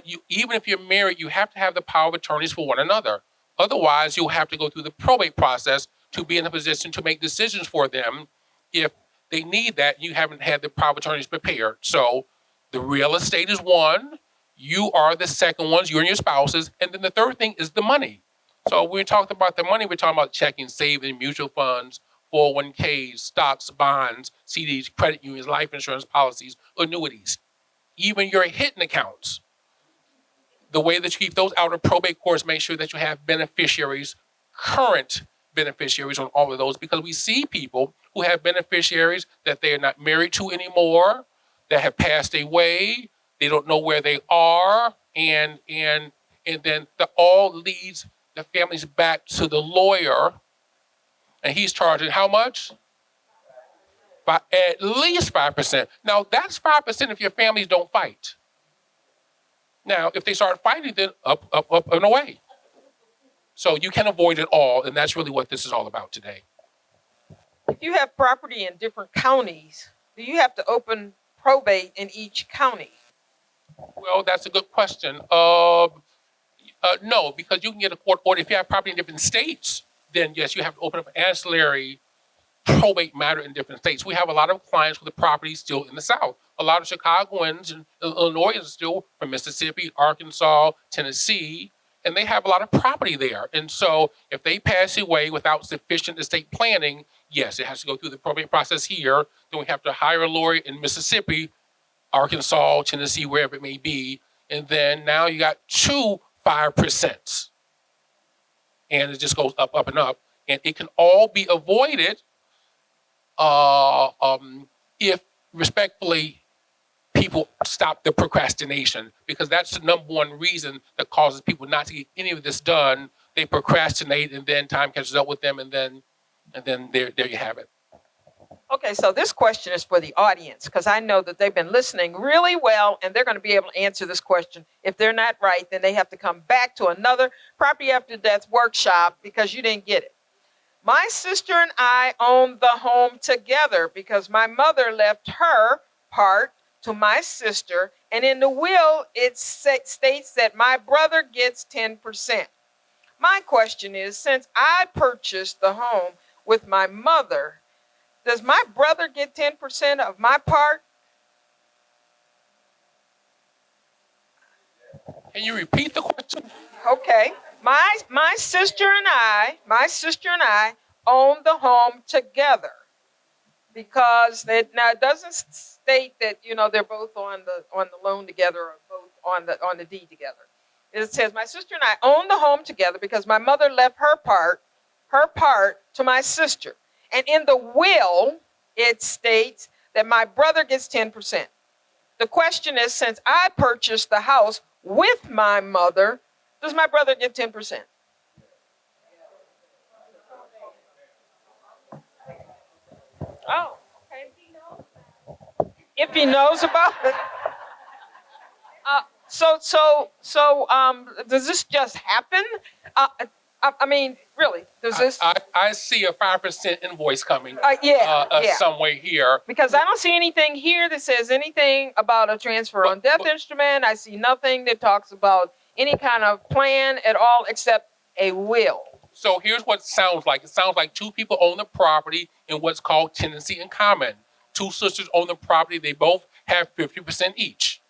you, even if you're married, you have to have the power of attorneys for one another. Otherwise, you'll have to go through the probate process to be in a position to make decisions for them. If they need that, you haven't had the power of attorneys prepared. So the real estate is one. You are the second ones, you and your spouses. And then the third thing is the money. So when we talked about the money, we're talking about checking, saving, mutual funds, 401ks, stocks, bonds, CDs, credit unions, life insurance policies, annuities, even your hidden accounts. The way that you keep those out of probate courts, make sure that you have beneficiaries, current beneficiaries on all of those, because we see people who have beneficiaries that they are not married to anymore, that have passed away, they don't know where they are, and then that all leads the families back to the lawyer, and he's charging how much? By at least 5%. Now that's 5% if your families don't fight. Now, if they start fighting, then up and away. So you can avoid it all, and that's really what this is all about today. If you have property in different counties, do you have to open probate in each county? Well, that's a good question. No, because you can get a court order. If you have property in different states, then yes, you have to open up an ancillary probate matter in different states. We have a lot of clients with the property still in the South. A lot of Chicagoans and Illinois are still from Mississippi, Arkansas, Tennessee, and they have a lot of property there. And so if they pass away without sufficient estate planning, yes, it has to go through the probate process here. Then we have to hire a lawyer in Mississippi, Arkansas, Tennessee, wherever it may be. And then now you got 2 5%. And it just goes up, up, and up. And it can all be avoided if respectfully people stop the procrastination, because that's the number one reason that causes people not to get any of this done. They procrastinate, and then time catches up with them, and then there you have it. Okay, so this question is for the audience, because I know that they've been listening really well, and they're going to be able to answer this question. If they're not right, then they have to come back to another Property After Death workshop because you didn't get it. My sister and I own the home together because my mother left her part to my sister, and in the will it states that my brother gets 10%. My question is, since I purchased the home with my mother, does my brother get 10% of my part? Can you repeat the question? Okay. My sister and I own the home together, because it doesn't state that they're both on the loan together or both on the deed together. It says my sister and I own the home together because my mother left her part to my sister. And in the will, it states that my brother gets 10%. The question is, since I purchased the house with my mother, does my brother get 10%? Oh, okay. If he knows about it. Does this just happen? I mean, really, does this? I see a 5% invoice coming. Yeah. Somewhere here. Because I don't see anything here that says anything about a transfer on death instrument. I see nothing that talks about any kind of plan at all except a will. So here's what it sounds like. It sounds like two people own the property in what's called tenancy in common. Two sisters own the property. They both have 50% each.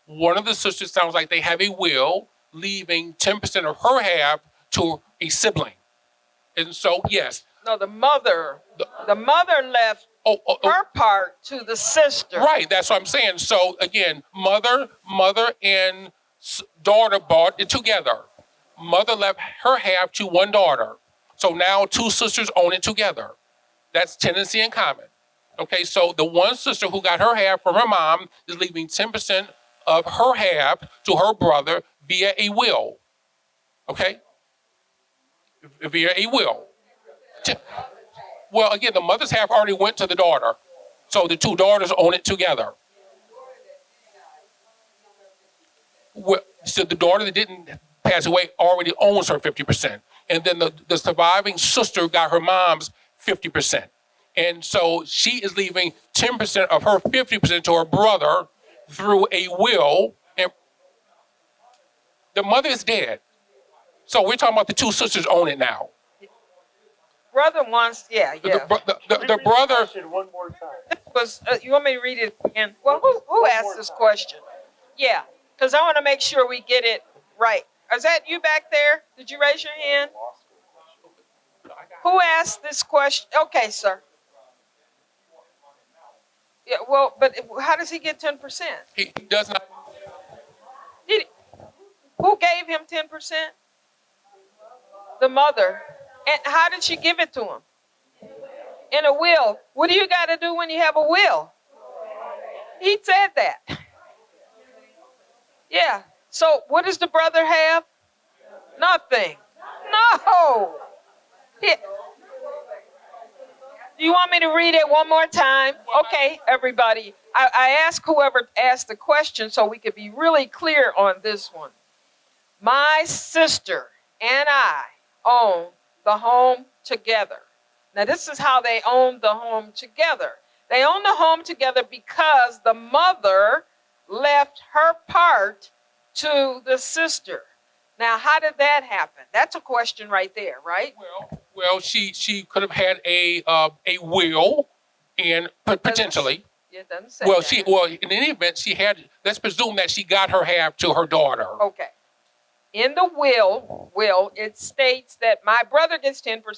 One of the sisters sounds like they have a will leaving 10% of her half to a sibling. And so, yes. No, the mother left her part to the sister. Right, that's what I'm saying. So again, mother and daughter bought it together. Mother left her half to one daughter. So now two sisters own it together. That's tenancy in common. Okay, so the one sister who got her half from her mom is leaving 10% of her half to her brother via a will. Okay? Via a will. Well, again, the mother's half already went to the daughter. So the two daughters own it together. Well, so the daughter that didn't pass away already owns her 50%. And then the surviving sister got her mom's 50%. And so she is leaving 10% of her 50% to her brother through a will. And the mother is dead. So we're talking about the two sisters own it now. Brother wants, yeah. The brother. One more time. You want me to read it again? Well, who asked this question? Yeah, because I want to make sure we get it right. Is that you back there? Did you raise your hand? Who asked this question? Okay, sir. Yeah, well, but how does he get 10%? He does not. Who gave him 10%? The mother. And how did she give it to him? In a will. What do you got to do when you have a will? He said that. Yeah. So what does the brother have? Nothing. No. Do you want me to read it one more time? Okay, everybody. I asked whoever asked the question so we could be really clear on this one. My sister and I own the home together. Now, this is how they own the home together. They own the home together because the mother left her part to the sister. Now, how did that happen? That's a question right there, right? Well, she could have had a will, and potentially. It doesn't say that. In any event, she had. Let's presume that she got her half to her daughter. Okay. In the will, it states that my brother gets 10%. Let me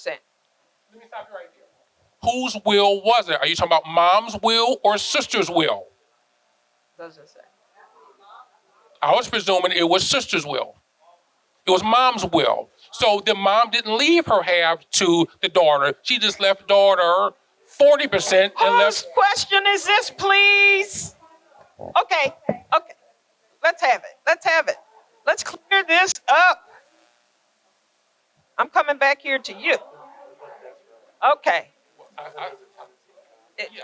stop you right there. Whose will was it? Are you talking about mom's will or sister's will? Doesn't say. I was presuming it was sister's will. It was mom's will. So the mom didn't leave her half to the daughter. She just left daughter 40% and Whose question is this, please? Okay. Let's have it. Let's clear this up. I'm coming back here to you. Okay.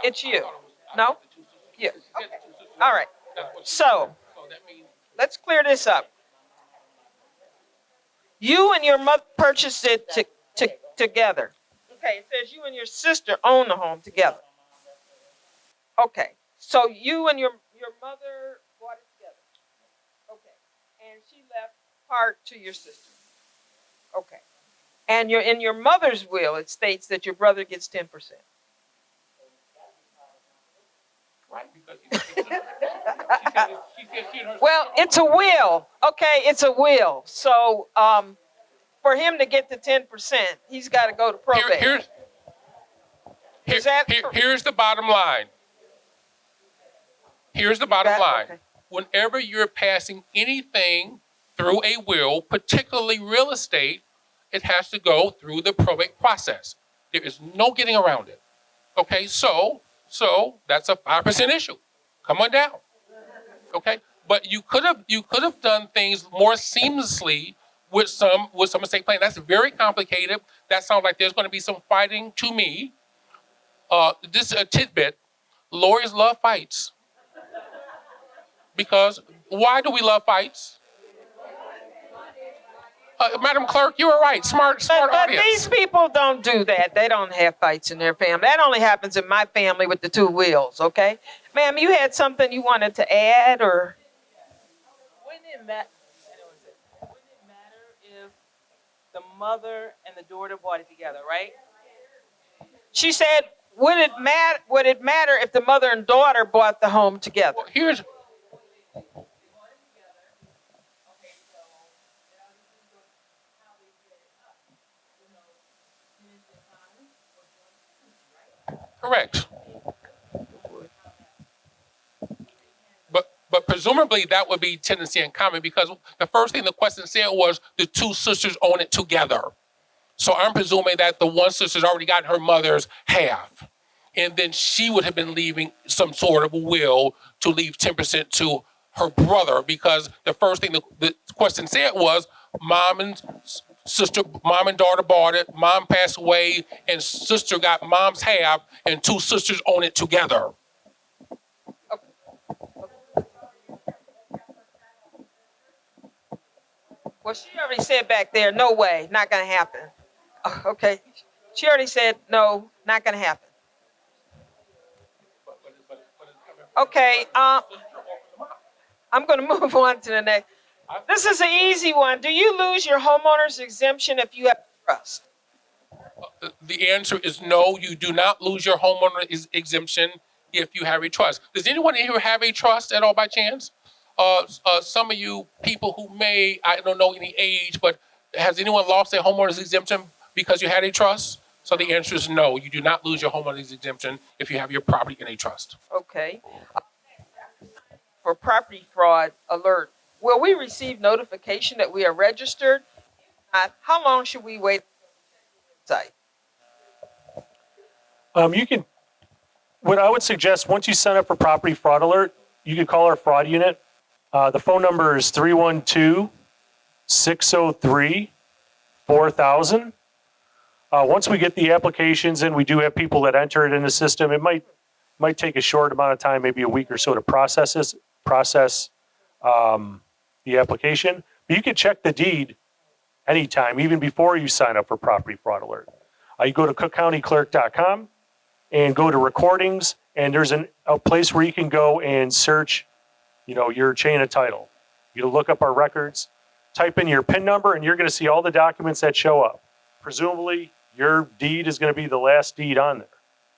It's you. No? You. Okay. All right. So, let's clear this up. You and your mother purchased it together. Okay, it says you and your sister own the home together. Okay, So you and your mother bought it together. Okay. And she left part to your sister. Okay. And in your mother's will, it states that your brother gets 10%. Right, because she Well, it's a will. Okay, it's a will. So for him to get the 10%, he's got to go to probate. Here's the bottom line. Here's the bottom line. Okay. Whenever you're passing anything through a will, particularly real estate, it has to go through the probate process. There is no getting around it. Okay, so that's a 5% issue. Come on down. Okay, but you could have done things more seamlessly with some estate plan. That's very complicated. That sounds like there's going to be some fighting to me. This is a tidbit. Lawyers love fights. Because why do we love fights? Madam Clerk, you were right. Smart but audience. These people don't do that. They don't have fights in their family. That only happens in my family with the two wills, okay? Ma'am, you had something you wanted to add, or? Wouldn't it matter if the mother and the daughter bought it together, right? She said, would it matter if the mother and daughter bought the home together? Well, correct. But presumably that would be tenancy in common, because the first thing the question said was the two sisters own it together. So I'm presuming that the one sister's already got her mother's half. And then she would have been leaving some sort of a will to leave 10% to her brother, because the first thing the question said was mom and daughter bought it, mom passed away, and sister got mom's half, and two sisters own it together. Well, she already said back there, no way, not going to happen. Okay. She already said, no, not going to happen. Okay, I'm going to move on to the next. This is an easy one. Do you lose your homeowner's exemption if you have trust? The answer is no, you do not lose your homeowner exemption if you have a trust. Does anyone here have a trust at all by chance? Some of you people who may, I don't know any age, but has anyone lost their homeowner's exemption because you had a trust? So the answer is no, you do not lose your homeowner's exemption if you have your property in a trust. Okay. For property fraud alert, will we receive notification that we are registered? How long should we wait? You can, what I would suggest, once you sign up for property fraud alert, you can call our fraud unit. The phone number is 312-603-4000. Once we get the applications in, we do have people that enter it in the system. It might take a short amount of time, maybe a week or so to process the application. But you can check the deed anytime, even before you sign up for property fraud alert. You go to cookcountyclerk.com and go to recordings, and there's a place where you can go and search, your chain of title. You look up our records, type in your PIN number, and you're going to see all the documents that show up. Presumably, your deed is going to be the last deed on there,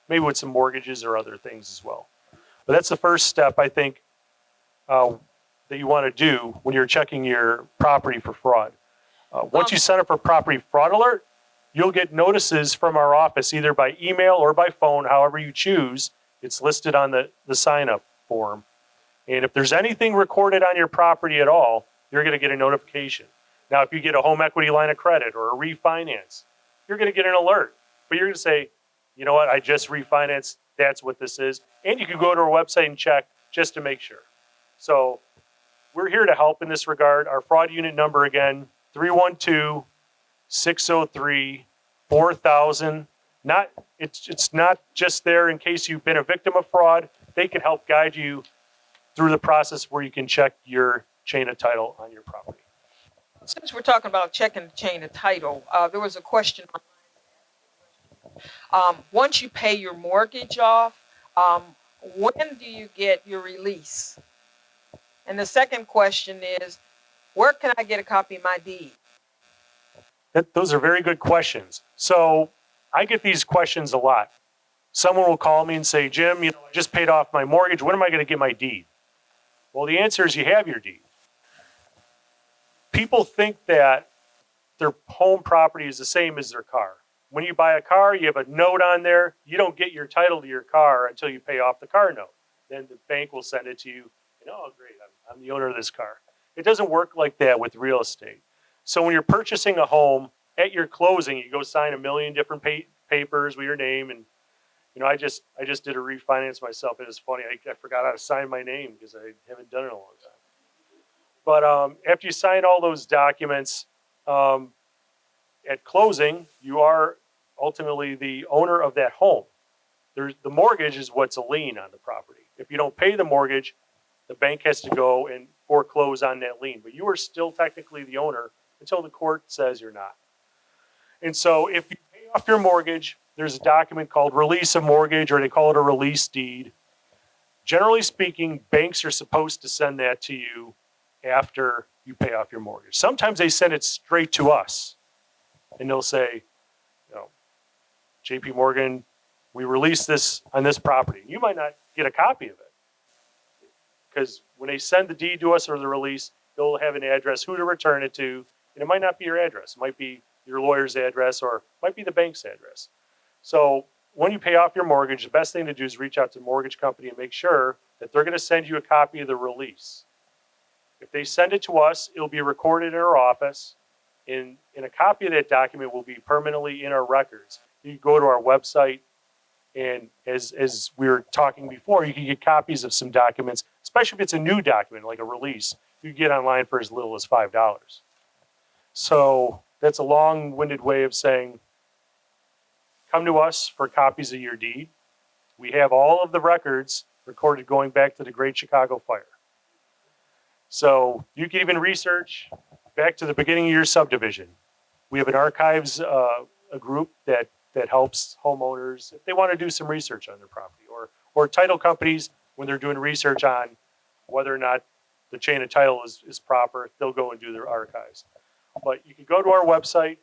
maybe with some mortgages or other things as well. But that's the first step, I think, that you want to do when you're checking your property for fraud. Once you sign up for property fraud alert, you'll get notices from our office, either by email or by phone, however you choose. It's listed on the sign-up form. And if there's anything recorded on your property at all, you're going to get a notification. Now, if you get a home equity line of credit or a refinance, you're going to get an alert. But you're going to say, you know what, I just refinanced, that's what this is. And you can go to our website and check just to make sure. So we're here to help in this regard. Our fraud unit number, again, 312-603-4000. It's not just there in case you've been a victim of fraud. They can help guide you through the process where you can check your chain of title on your property. Since we're talking about checking the chain of title, there was a question. Once you pay your mortgage off, when do you get your release? And the second question is, where can I get a copy of my deed? Those are very good questions. So I get these questions a lot. Someone will call me and say, Jim, I just paid off my mortgage. When am I going to get my deed? Well, the answer is you have your deed. People think that their home property is the same as their car. When you buy a car, you have a note on there. You don't get your title to your car until you pay off the car note. Then the bank will send it to you. And, oh, great, I'm the owner of this car. It doesn't work like that with real estate. So when you're purchasing a home, at your closing, you go sign a million different papers with your name. And I just did a refinance myself. It was funny. I forgot how to sign my name because I haven't done it in a long time. But after you sign all those documents, at closing, you are ultimately the owner of that home. The mortgage is what's a lien on the property. If you don't pay the mortgage, the bank has to go and foreclose on that lien. But you are still technically the owner until the court says you're not. And so if you pay off your mortgage, there's a document called release of mortgage, or they call it a release deed. Generally speaking, banks are supposed to send that to you after you pay off your mortgage. Sometimes they send it straight to us. And they'll say, JP Morgan, we released this on this property. You might not get a copy of it. Because when they send the deed to us or the release, they'll have an address, who to return it to. And it might not be your address. It might be your lawyer's address, or it might be the bank's address. So when you pay off your mortgage, the best thing to do is reach out to the mortgage company and make sure that they're going to send you a copy of the release. If they send it to us, it'll be recorded in our office. And a copy of that document will be permanently in our records. You can go to our website, and as we were talking before, you can get copies of some documents, especially if it's a new document like a release. You can get online for as little as $5. So that's a long-winded way of saying, come to us for copies of your deed. We have all of the records recorded going back to the Great Chicago Fire. So you can even research back to the beginning of your subdivision. We have an archives a group that helps homeowners if they want to do some research on their property, or title companies when they're doing research on whether or not the chain of title is proper, they'll go and do their archives. But you can go to our website,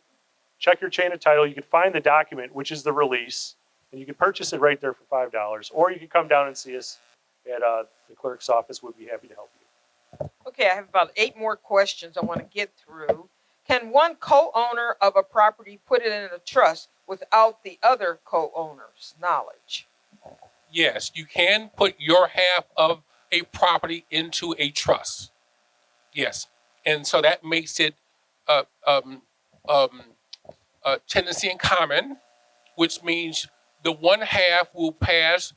check your chain of title. You can find the document, which is the release, and you can purchase it right there for $5. Or you can come down and see us at the clerk's office. We'd be happy to help you. Okay, I have about 8 more questions I want to get through. Can one co-owner of a property put it in a trust without the other co-owner's knowledge? Yes, you can put your half of a property into a trust. Yes, and so that makes it tenancy in common, which means the one half will pass,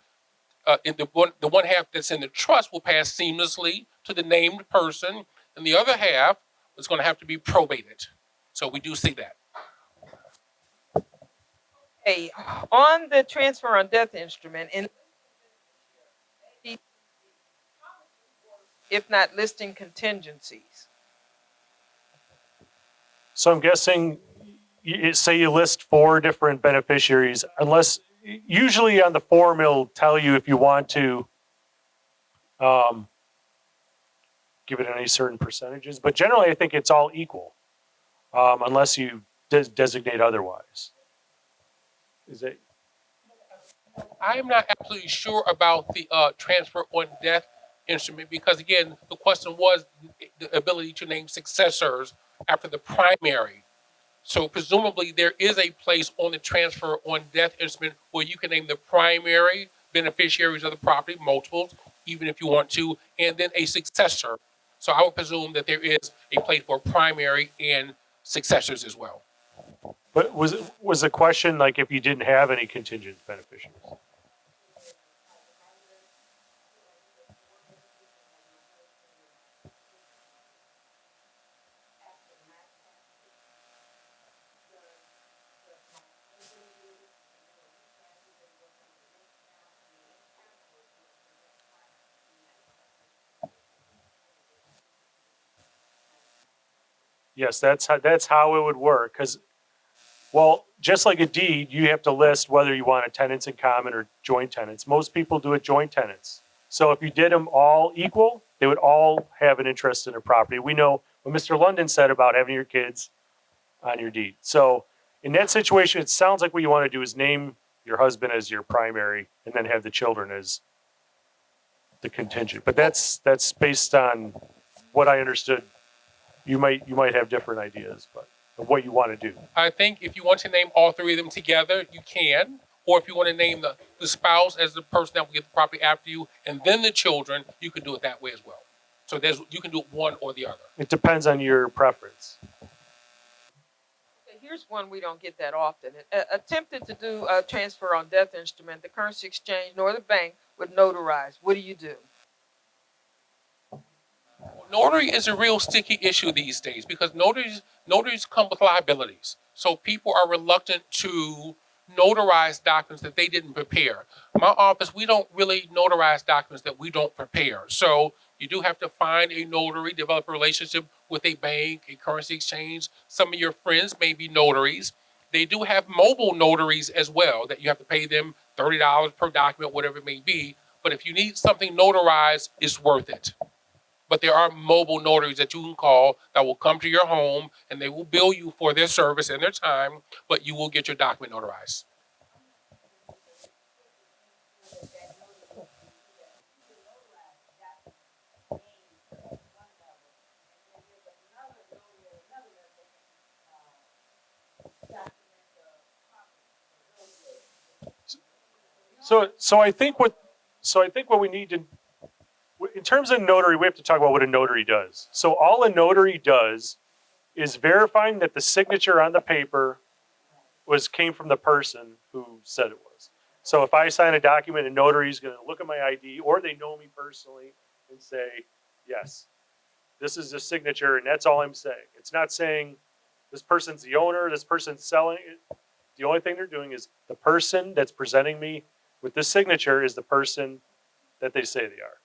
the one half that's in the trust will pass seamlessly to the named person, and the other half is going to have to be probated. So we do see that. Hey, on the transfer on death instrument, if not listing contingencies. So I'm guessing, say you list 4 different beneficiaries, unless usually on the form it'll tell you if you want to give it any certain percentages, but generally I think it's all equal, unless you designate otherwise. Is it? I am not absolutely sure about the transfer on death instrument because, again, the question was the ability to name successors after the primary. So presumably there is a place on the transfer on death instrument where you can name the primary beneficiaries of the property, multiples, even if you want to, and then a successor. So I would presume that there is a place for primary and successors as well. But was the question like if you didn't have any contingent beneficiaries? Yes, that's how it would work. Because Well, just like a deed, you have to list whether you want a tenants in common or joint tenants. Most people do it joint tenants. So if you did them all equal, they would all have an interest in a property. We know what Mr. London said about having your kids on your deed. So in that situation, it sounds like what you want to do is name your husband as your primary and then have the children as the contingent. But that's based on what I understood. You might have different ideas, but of what you want to do. I think if you want to name all three of them together, you can. Or if you want to name the spouse as the person that will get the property after you, and then the children, you can do it that way as well. So you can do it one or the other. It depends on your preference. Okay, here's one we don't get that often. Attempted to do a transfer on death instrument, the currency exchange nor the bank would notarize. What do you do? Notary is a real sticky issue these days because notaries come with liabilities. So people are reluctant to notarize documents that they didn't prepare. My office, we don't really notarize documents that we don't prepare. So you do have to find a notary, develop a relationship with a bank, a currency exchange. Some of your friends may be notaries. They do have mobile notaries as well that you have to pay them $30 per document, whatever it may be. But if you need something notarized, it's worth it. But there are mobile notaries that you can call that will come to your home and they will bill you for their service and their time, but you will get your document notarized. So I think what we need to, in terms of notary, we have to talk about what a notary does. So all a notary does is verifying that the signature on the paper came from the person who said it was. So if I sign a document, a notary is going to look at my ID, or they know me personally and say, yes, this is the signature, and that's all I'm saying. It's not saying this person's the owner, this person's selling it. The only thing they're doing is the person that's presenting me with this signature is the person that they say they are.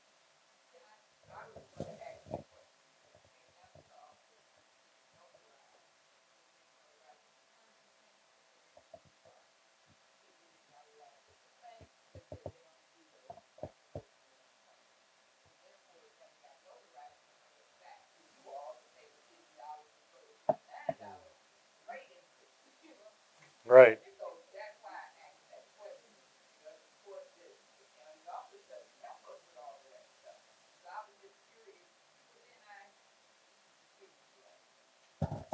Right.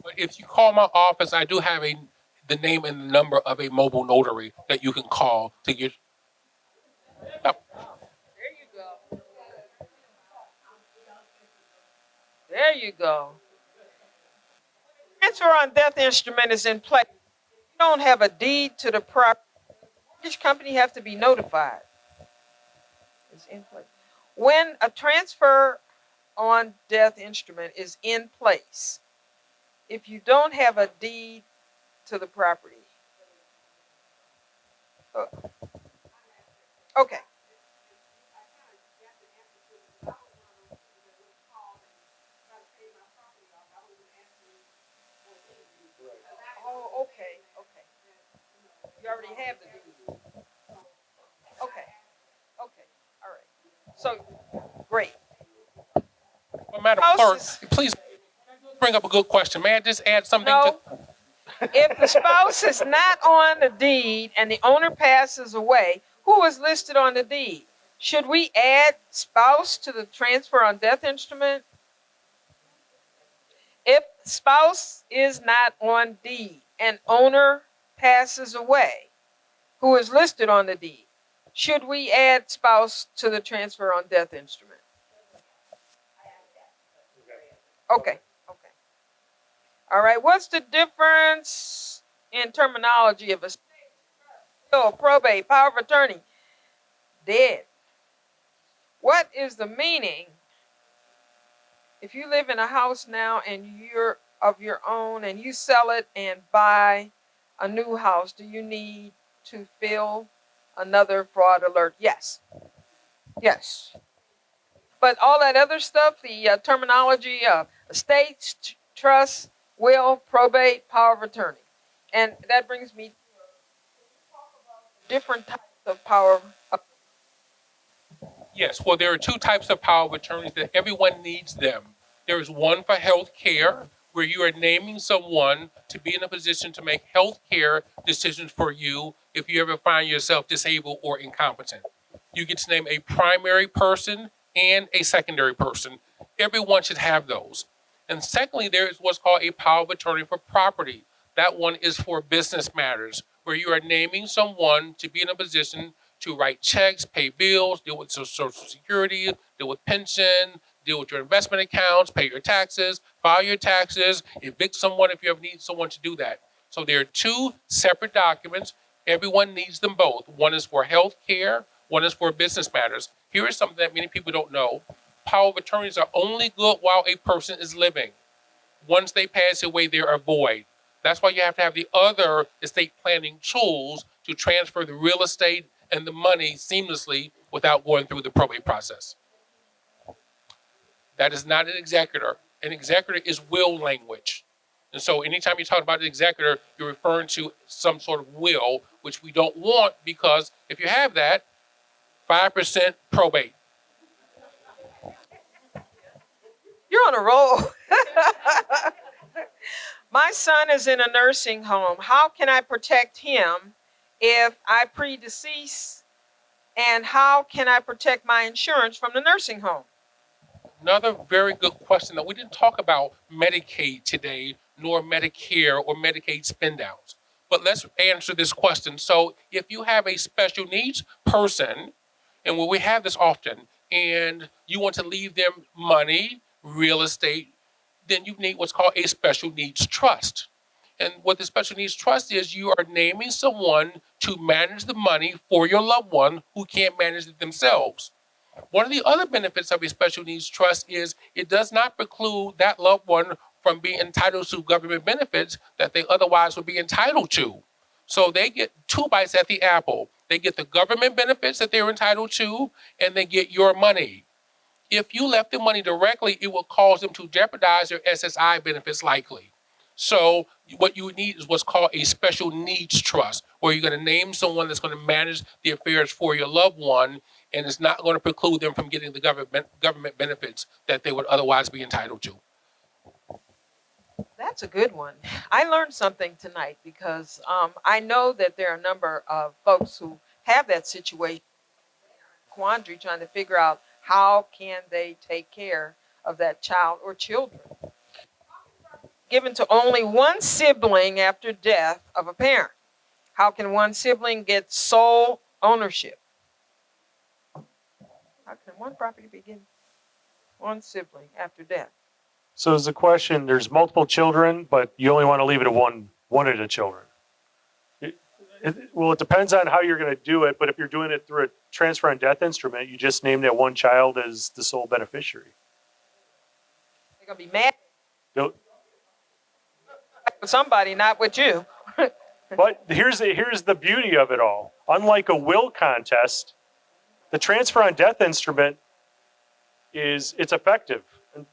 But if you call my office, I do have the name and the number of a mobile notary that you can call to get. There you go. Transfer on death instrument is in place. If you don't have a deed to the property, the mortgage company have to be notified. It's in place. When a transfer on death instrument is in place, if you don't have a deed to the property. Okay. Oh, okay, okay. You already have the deed. Okay, okay, all right. So, great. Well, Madam Clerk, please bring up a good question. May I just add something No. If the spouse is not on the deed and the owner passes away, who is listed on the deed? Should we add spouse to the transfer on death instrument? If spouse is not on deed and owner passes away, who is listed on the deed, should we add spouse to the transfer on death instrument? Okay, okay. All right, what's the difference in terminology of a will, probate, power of attorney, dead? What is the meaning if you live in a house now and you're of your own and you sell it and buy a new house, do you need to fill another fraud alert? Yes. Yes. But all that other stuff, the terminology of estates, trust, will, probate, power of attorney, And that brings me to different types of power. Yes, well, there are two types of power of attorneys that everyone needs them. There is one for health care, where you are naming someone to be in a position to make health care decisions for you if you ever find yourself disabled or incompetent. You get to name a primary person and a secondary person. Everyone should have those. And secondly, there is what's called a power of attorney for property. That one is for business matters, where you are naming someone to be in a position to write checks, pay bills, deal with Social Security, deal with pension, deal with your investment accounts, pay your taxes, file your taxes, evict someone if you ever need someone to do that. So there are two separate documents. Everyone needs them both. One is for health care, one is for business matters. Here is something that many people don't know. Power of attorneys are only good while a person is living. Once they pass away, they're a void. That's why you have to have the other estate planning tools to transfer the real estate and the money seamlessly without going through the probate process. That is not an executor. An executor is will language. And so anytime you talk about an executor, you're referring to some sort of will, which we don't want, because if you have that, 5% probate. You're on a roll. My son is in a nursing home. How can I protect him if I predecease? And how can I protect my insurance from the nursing home? Another very good question that we didn't talk about Medicaid today, nor Medicare or Medicaid spend outs. But let's answer this question. So if you have a special needs person, and we have this often, and you want to leave them money, real estate, then you need what's called a special needs trust. And what the special needs trust is, you are naming someone to manage the money for your loved one who can't manage it themselves. One of the other benefits of a special needs trust is it does not preclude that loved one from being entitled to government benefits that they otherwise would be entitled to. So they get two bites at the apple. They get the government benefits that they're entitled to, and they get your money. If you left the money directly, it will cause them to jeopardize their SSI benefits likely. So what you need is what's called a special needs trust, where you're going to name someone that's going to manage the affairs for your loved one, and it's not going to preclude them from getting the government benefits that they would otherwise be entitled to. That's a good one. I learned something tonight because I know that there are a number of folks who have that situation, quandary, trying to figure out how can they take care of that child or children. Given to only one sibling after death of a parent. How can one sibling get sole ownership? How can one property be given one sibling after death? So there's a question, there's multiple children, but you only want to leave it to one of the children. Well, it depends on how you're going to do it, but if you're doing it through a transfer on death instrument, you just name that one child as the sole beneficiary. They're going to be mad They'll- with somebody, not with you. But here's the beauty of it all. Unlike a will contest, the transfer on death instrument it's effective. And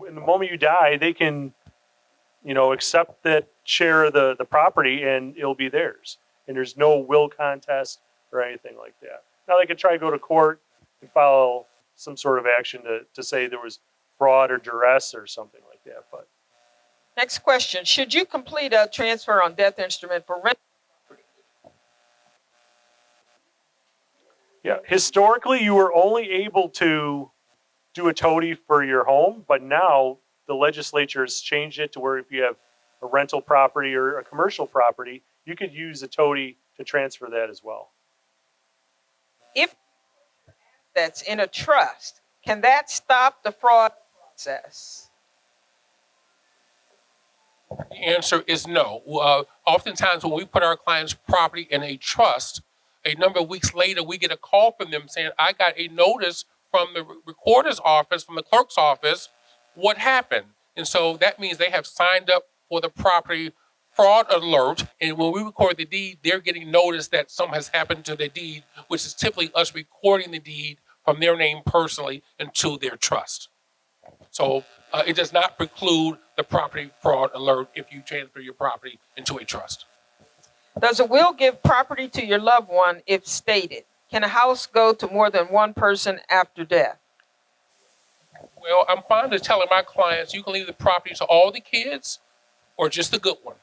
in the moment you die, they can, accept that share of the property and it'll be theirs. And there's no will contest or anything like that. Now they could try to go to court and file some sort of action to say there was fraud or duress or something like that. But Next question. Should you complete a transfer on death instrument for rent? yeah, historically you were only able to do a toady for your home, but now the legislature has changed it to where if you have a rental property or a commercial property, you could use a toady to transfer that as well. If that's in a trust, can that stop the fraud process? The answer is no. Oftentimes when we put our client's property in a trust, a number of weeks later, we get a call from them saying, I got a notice from the recorder's office, from the clerk's office. What happened? And so that means they have signed up for the property fraud alert. And when we record the deed, they're getting notice that something has happened to the deed, which is typically us recording the deed from their name personally into their trust. So it does not preclude the property fraud alert if you transfer your property into a trust. Does a will give property to your loved one if stated? Can a house go to more than one person after death? Well, I'm fond of telling my clients you can leave the property to all the kids or just the good one.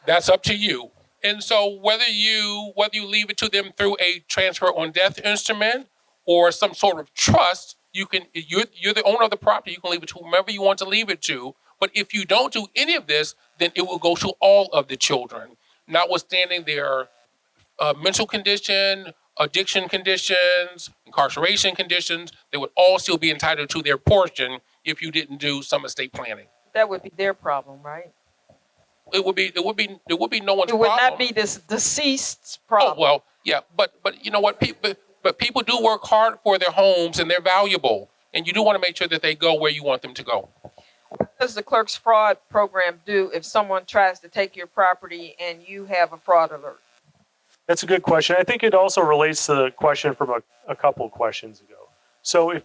That's up to you. And so whether you leave it to them through a transfer on death instrument or some sort of trust, you're the owner of the property. You can leave it to whomever you want to leave it to. But if you don't do any of this, then it will go to all of the children, notwithstanding their mental condition, addiction conditions, incarceration conditions. They would all still be entitled to their portion if you didn't do some estate planning. That would be their problem, right? It would be no one's problem. It would not be this deceased's problem. Oh well, yeah, but you know what? People do work hard for their homes, and they're valuable, and you do want to make sure that they go where you want them to go. What does the clerk's fraud program do if someone tries to take your property and you have a fraud alert? That's a good question. I think it also relates to the question from a couple of questions ago. So if,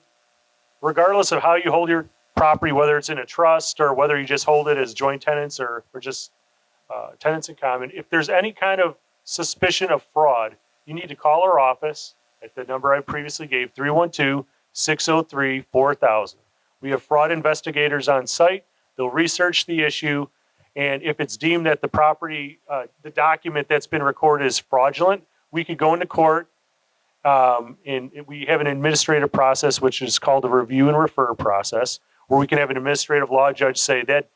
regardless of how you hold your property, whether it's in a trust or whether you just hold it as joint tenants or just tenants in common, if there's any kind of suspicion of fraud, you need to call our office at the number I previously gave, 312-603-4000. We have fraud investigators on site. They'll research the issue. And if it's deemed that the property, the document that's been recorded is fraudulent, we could go into court. And we have an administrative process, which is called a review and refer process, where we can have an administrative law judge say that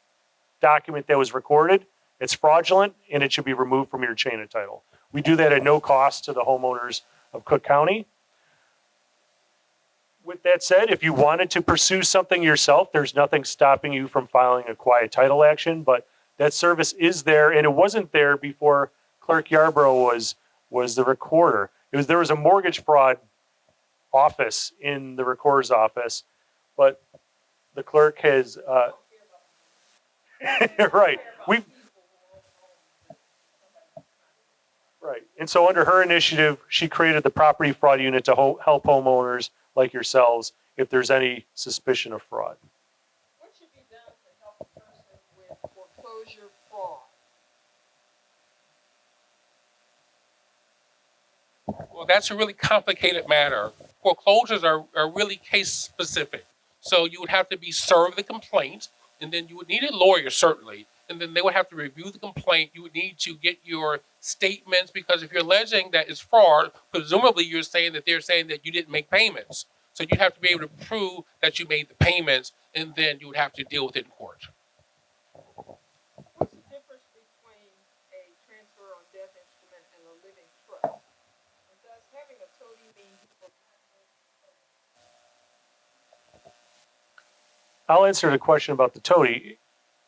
document that was recorded, it's fraudulent and it should be removed from your chain of title. We do that at no cost to the homeowners of Cook County. With that said, if you wanted to pursue something yourself, there's nothing stopping you from filing a quiet title action, but that service is there, and it wasn't there before Clerk Yarbrough was the recorder. There was a mortgage fraud office in the recorder's office, but the clerk has right. Right. And so under her initiative, she created the property fraud unit to help homeowners like yourselves if there's any suspicion of fraud. What should be done to help a person with foreclosure fraud? Well, that's a really complicated matter. Foreclosures are really case specific. So you would have to be served the complaint, and then you would need a lawyer, certainly. And then they would have to review the complaint. You would need to get your statements, because if you're alleging that it's fraud, presumably you're saying that they're saying that you didn't make payments. So you'd have to be able to prove that you made the payments, and then you would have to deal with it in court. What's the difference between a transfer on death instrument and a living trust? And does having a toady mean I'll answer the question about the toady.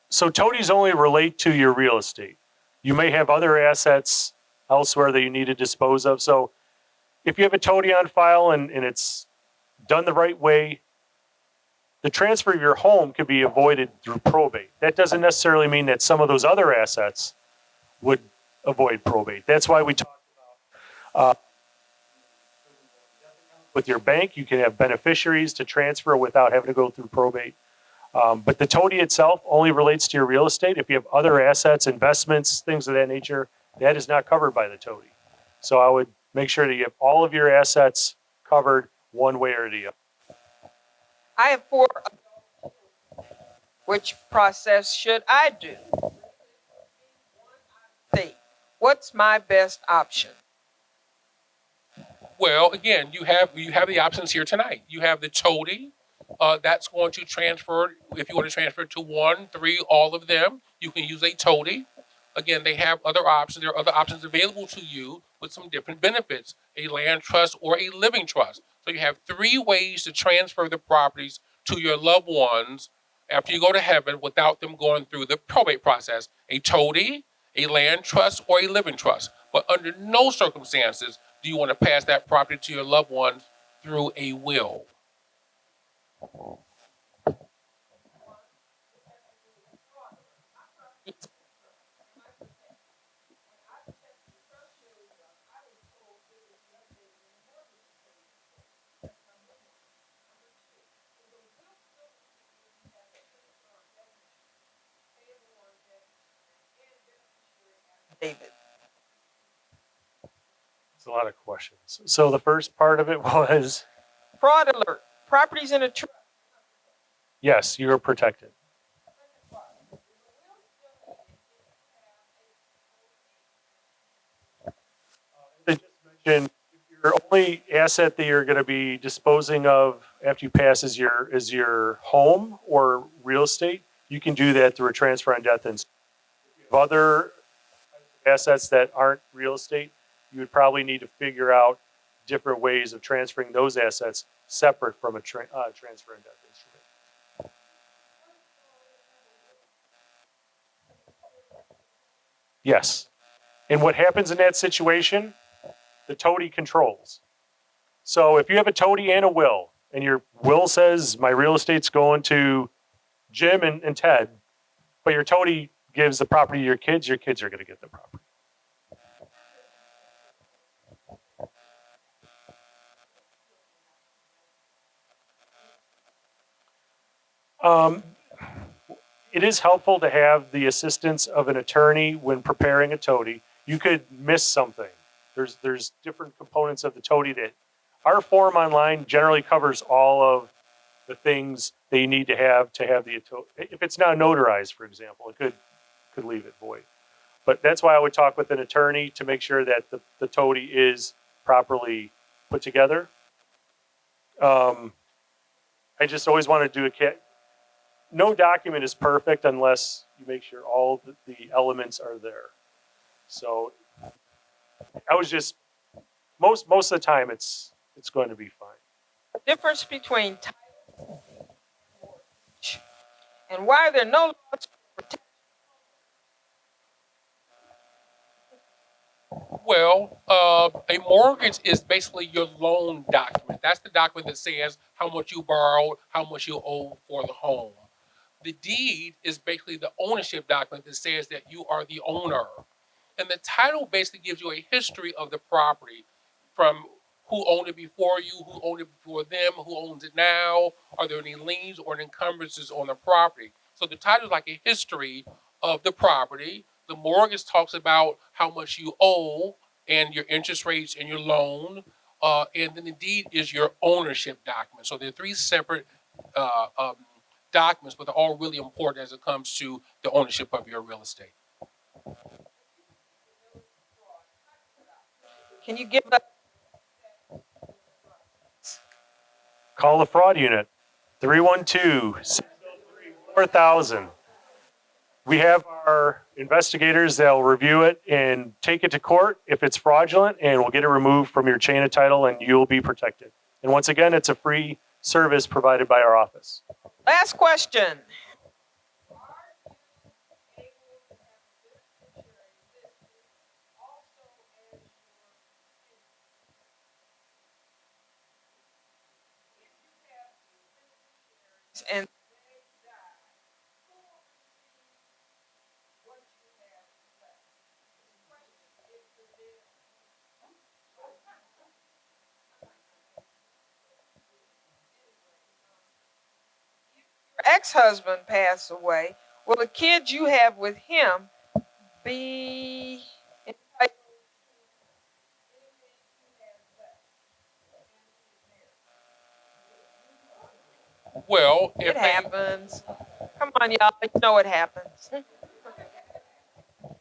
So toadies only relate to your real estate. You may have other assets elsewhere that you need to dispose of. So if you have a toady on file and it's done the right way, the transfer of your home could be avoided through probate. That doesn't necessarily mean that some of those other assets would avoid probate. That's why we talk about with your bank, you can have beneficiaries to transfer without having to go through probate. But the toady itself only relates to your real estate. If you have other assets, investments, things of that nature, that is not covered by the toady. So I would make sure that you have all of your assets covered one way or the other. I have 4 adults. Which process should I do? What's my best option? Well, again, you have the options here tonight. You have the toady. That's going to transfer, if you want to transfer to 1, 3, all of them, you can use a toady. Again, they have other options. There are other options available to you with some different benefits, a land trust or a living trust. So you have 3 ways to transfer the properties to your loved ones after you go to heaven without them going through the probate process: a toady, a land trust, or a living trust. But under no circumstances do you want to pass that property to your loved ones through a will. David. It's a lot of questions. So the first part of it was, Fraud alert. Properties in a trust. yes, you're protected. They just mentioned your only asset that you're going to be disposing of after you pass is your home or real estate. You can do that through a transfer on death. And other assets that aren't real estate, you would probably need to figure out different ways of transferring those assets separate from a transfer on death instrument. Yes. And what happens in that situation, the toady controls. So if you have a toady and a will, and your will says my real estate's going to Jim and Ted, but your toady gives the property to your kids are going to get the property. It is helpful to have the assistance of an attorney when preparing a toady. You could miss something. There's different components of the toady that our form online generally covers all of the things that you need to have the toady. If it's not notarized, for example, it could leave it void. But that's why I would talk with an attorney to make sure that the toady is properly put together. I just always want to do no document is perfect unless you make sure all the elements are there. So I was just most of the time it's going to be fine. Difference between title and why are there no laws to protect? Well, a mortgage is basically your loan document. That's the document that says how much you borrowed, how much you owe for the home. The deed is basically the ownership document that says that you are the owner. And the title basically gives you a history of the property from who owned it before you, who owned it before them, who owns it now, are there any liens or encumbrances on the property. So the title is like a history of the property. The mortgage talks about how much you owe and your interest rates and your loan. And then the deed is your ownership document. So they're three separate documents, but they're all really important as it comes to the ownership of your real estate. Can you give us Call the fraud unit, 312-603-4000. We have our investigators that will review it and take it to court if it's fraudulent, and we'll get it removed from your chain of title and you'll be protected. And once again, it's a free service provided by our office. last question? And your ex-husband passed away. Will the kids you have with him be entitled? Well, It happens. Come on, y'all. You know it happens.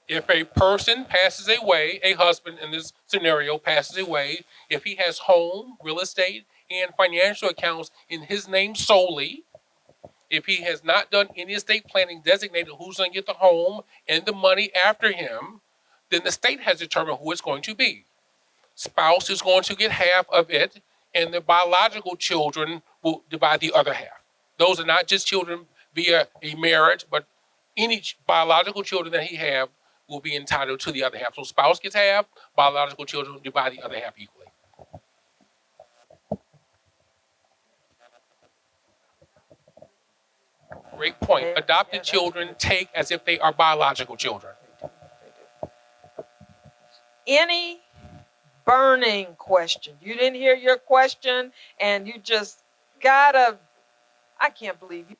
if a person passes away, a husband in this scenario passes away, if he has home, real estate, and financial accounts in his name solely, if he has not done any estate planning designated who's going to get the home and the money after him, then the state has determined who it's going to be. Spouse is going to get half of it, and the biological children will divide the other half. Those are not just children via a marriage, but any biological children that he have will be entitled to the other half. So spouse gets half, biological children divide the other half equally. Great point. Adopted children take as if they are biological children. Any burning question? You didn't hear your question and you just gotta, I can't believe you.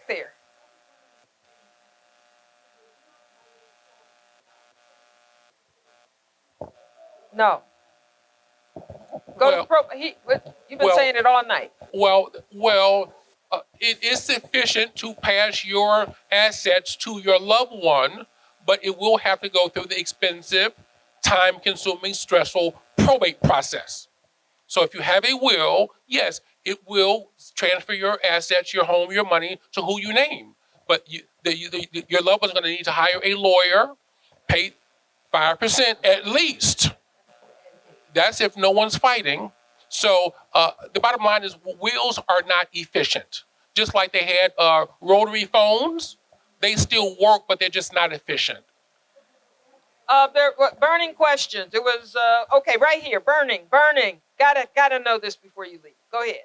There. No. Go to you've been saying it all night. It is sufficient to pass your assets to your loved one, but it will have to go through the expensive, time-consuming, stressful probate process. So if you have a will, yes, it will transfer your assets, your home, your money to who you name. But your loved one's going to need to hire a lawyer, pay 5% at least. That's if no one's fighting. So the bottom line is wills are not efficient. Just like they had rotary phones, they still work, but they're just not efficient. Burning questions. It was okay right here. Burning. Gotta know this before you leave. Go ahead.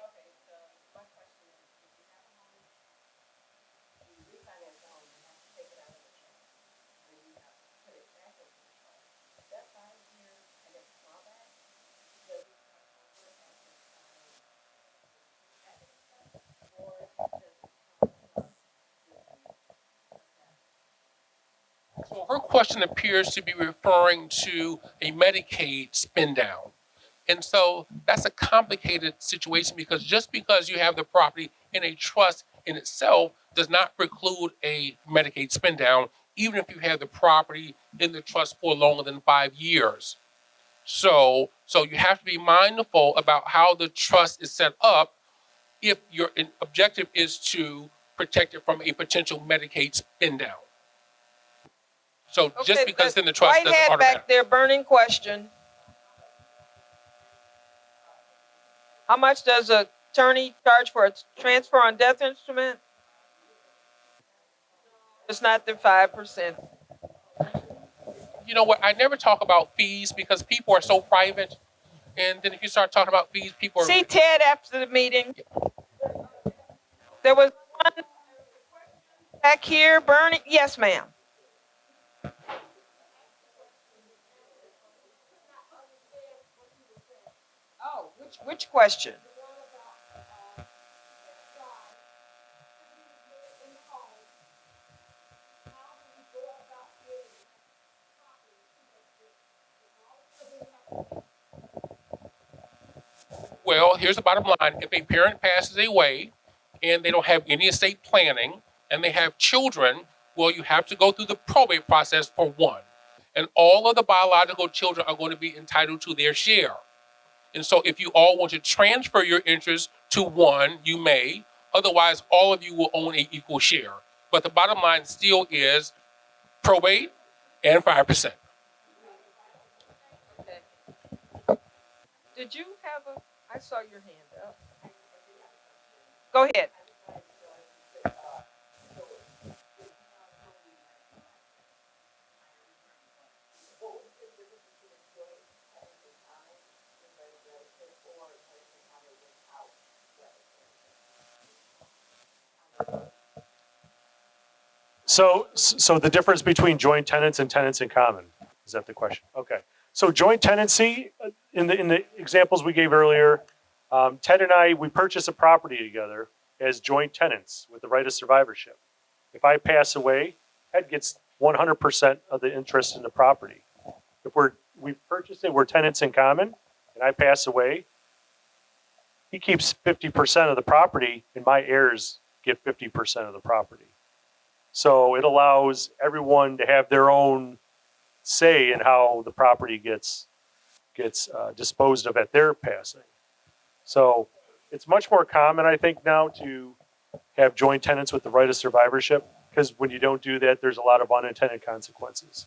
So her question appears to be referring to a Medicaid spin down. And so that's a complicated situation because just because you have the property in a trust in itself does not preclude a Medicaid spin down, even if you have the property in the trust for longer than 5 years. So you have to be mindful about how the trust is set up if your objective is to protect it from a potential Medicaid spin down. So just because it's in the trust doesn't Whitehead automatically. back there, burning question. How much does an attorney charge for a transfer on death instrument? It's not the 5%. You know what? I never talk about fees because people are so private. And then if you start talking about fees, people are... See Ted after the meeting. There was one back here burning. Yes, ma'am. Oh, which question? Well, here's the bottom line. If a parent passes away and they don't have any estate planning and they have children, well, you have to go through the probate process for one. And all of the biological children are going to be entitled to their share. And so if you all want to transfer your interest to one, you may. Otherwise, all of you will own an equal share. But the bottom line still is probate and 5%. Okay. Did you have I saw your hand up. Go ahead. So the difference between joint tenants and tenants in common, is that the question? Okay. So joint tenancy, in the examples we gave earlier, Ted and I, we purchase a property together as joint tenants with the right of survivorship. If I pass away, Ted gets 100% of the interest in the property. If we purchased it, we're tenants in common, and I pass away, he keeps 50% of the property, and my heirs get 50% of the property. So it allows everyone to have their own say in how the property gets disposed of at their passing. So it's much more common, I think, now to have joint tenants with the right of survivorship, because when you don't do that, there's a lot of unintended consequences.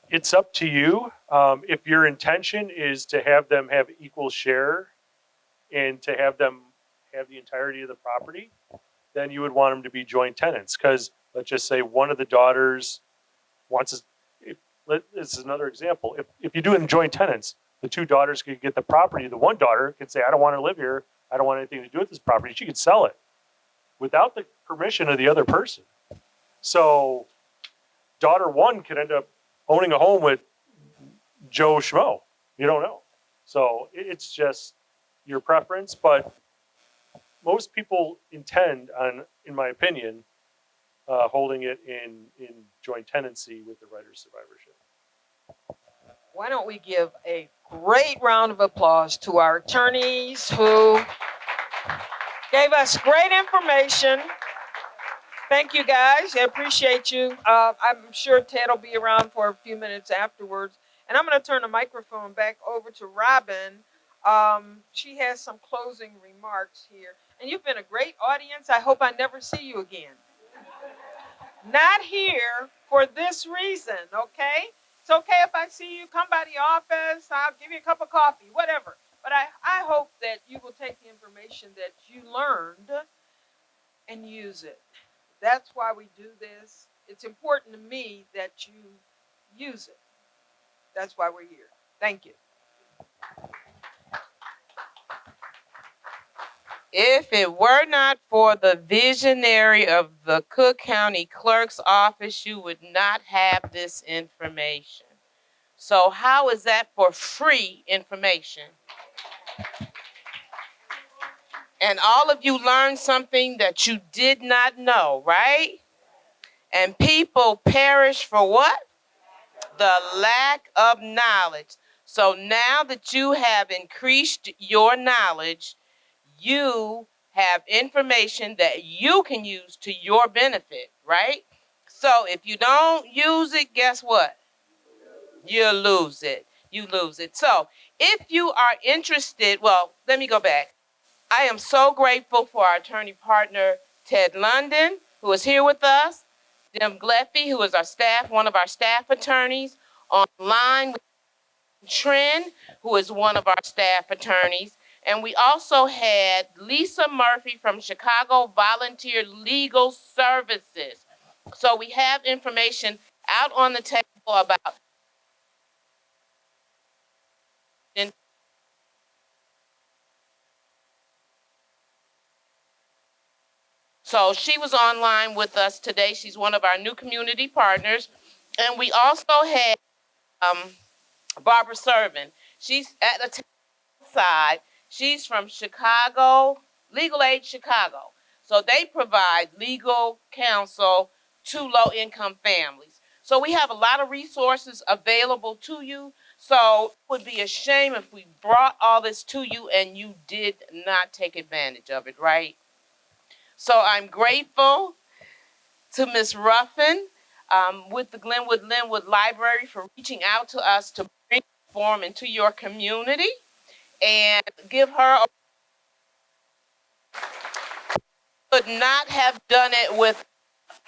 It's up to you. If your intention is to have them have equal share and to have them have the entirety of the property, then you would want them to be joint tenants. Because let's just say one of the daughters wants this is another example. If you do it in joint tenants, the two daughters could get the property. The one daughter could say, I don't want to live here. I don't want anything to do with this property. She could sell it without the permission of the other person. So daughter one could end up owning a home with Joe Schmo. You don't know. So it's just, your preference, but most people intend on, in my opinion, holding it in joint tenancy with the writer's survivorship. Why don't we give a great round of applause to our attorneys who gave us great information. Thank you, guys. I appreciate you. I'm sure Ted will be around for a few minutes afterwards. And I'm going to turn the microphone back over to Robin. She has some closing remarks here. And you've been a great audience. I hope I never see you again. Not here for this reason, okay? It's okay if I see you, come by the office, I'll give you a cup of coffee, whatever. But I hope that you will take the information that you learned and use it. That's why we do this. It's important to me that you use it. That's why we're here. Thank you. If it were not for the visionary of the Cook County Clerk's office, you would not have this information. So how is that for free information? And all of you learned something that you did not know, right? And people perish for what? The lack of knowledge. So now that you have increased your knowledge, you have information that you can use to your benefit, right? So if you don't use it, guess what? You lose it. You lose it. So if you are interested, well, let me go back. I am so grateful for our attorney partner, Ted London, who is here with us, Jim Gleffy, who is our staff, one of our staff attorneys, online with Trent, who is one of our staff attorneys. And we also had Lisa Murphy from Chicago Volunteer Legal Services. So we have information out on the table about So she was online with us today. She's one of our new community partners. And we also had Barbara Servin. She's at the side. She's from Chicago, Legal Aid Chicago. So they provide legal counsel to low-income families. So we have a lot of resources available to you. So it would be a shame if we brought all this to you and you did not take advantage of it, right? So I'm grateful to Ms. Ruffin with the Glenwood Lynwood Library for reaching out to us to bring the forum into your community and give her a would not have done it with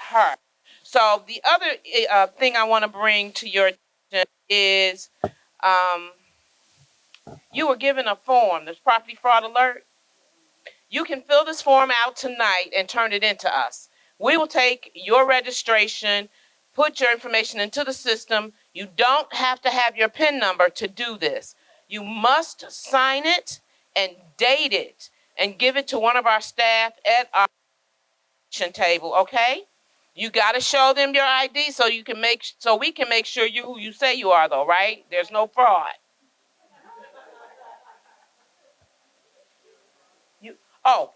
her. So the other thing I want to bring to your attention is you were given a form, this property fraud alert. You can fill this form out tonight and turn it into us. We will take your registration, put your information into the system. You don't have to have your PIN number to do this. You must sign it and date it and give it to one of our staff at our table, okay? You got to show them your ID so we can make sure you who you say you are, though, right? There's no fraud.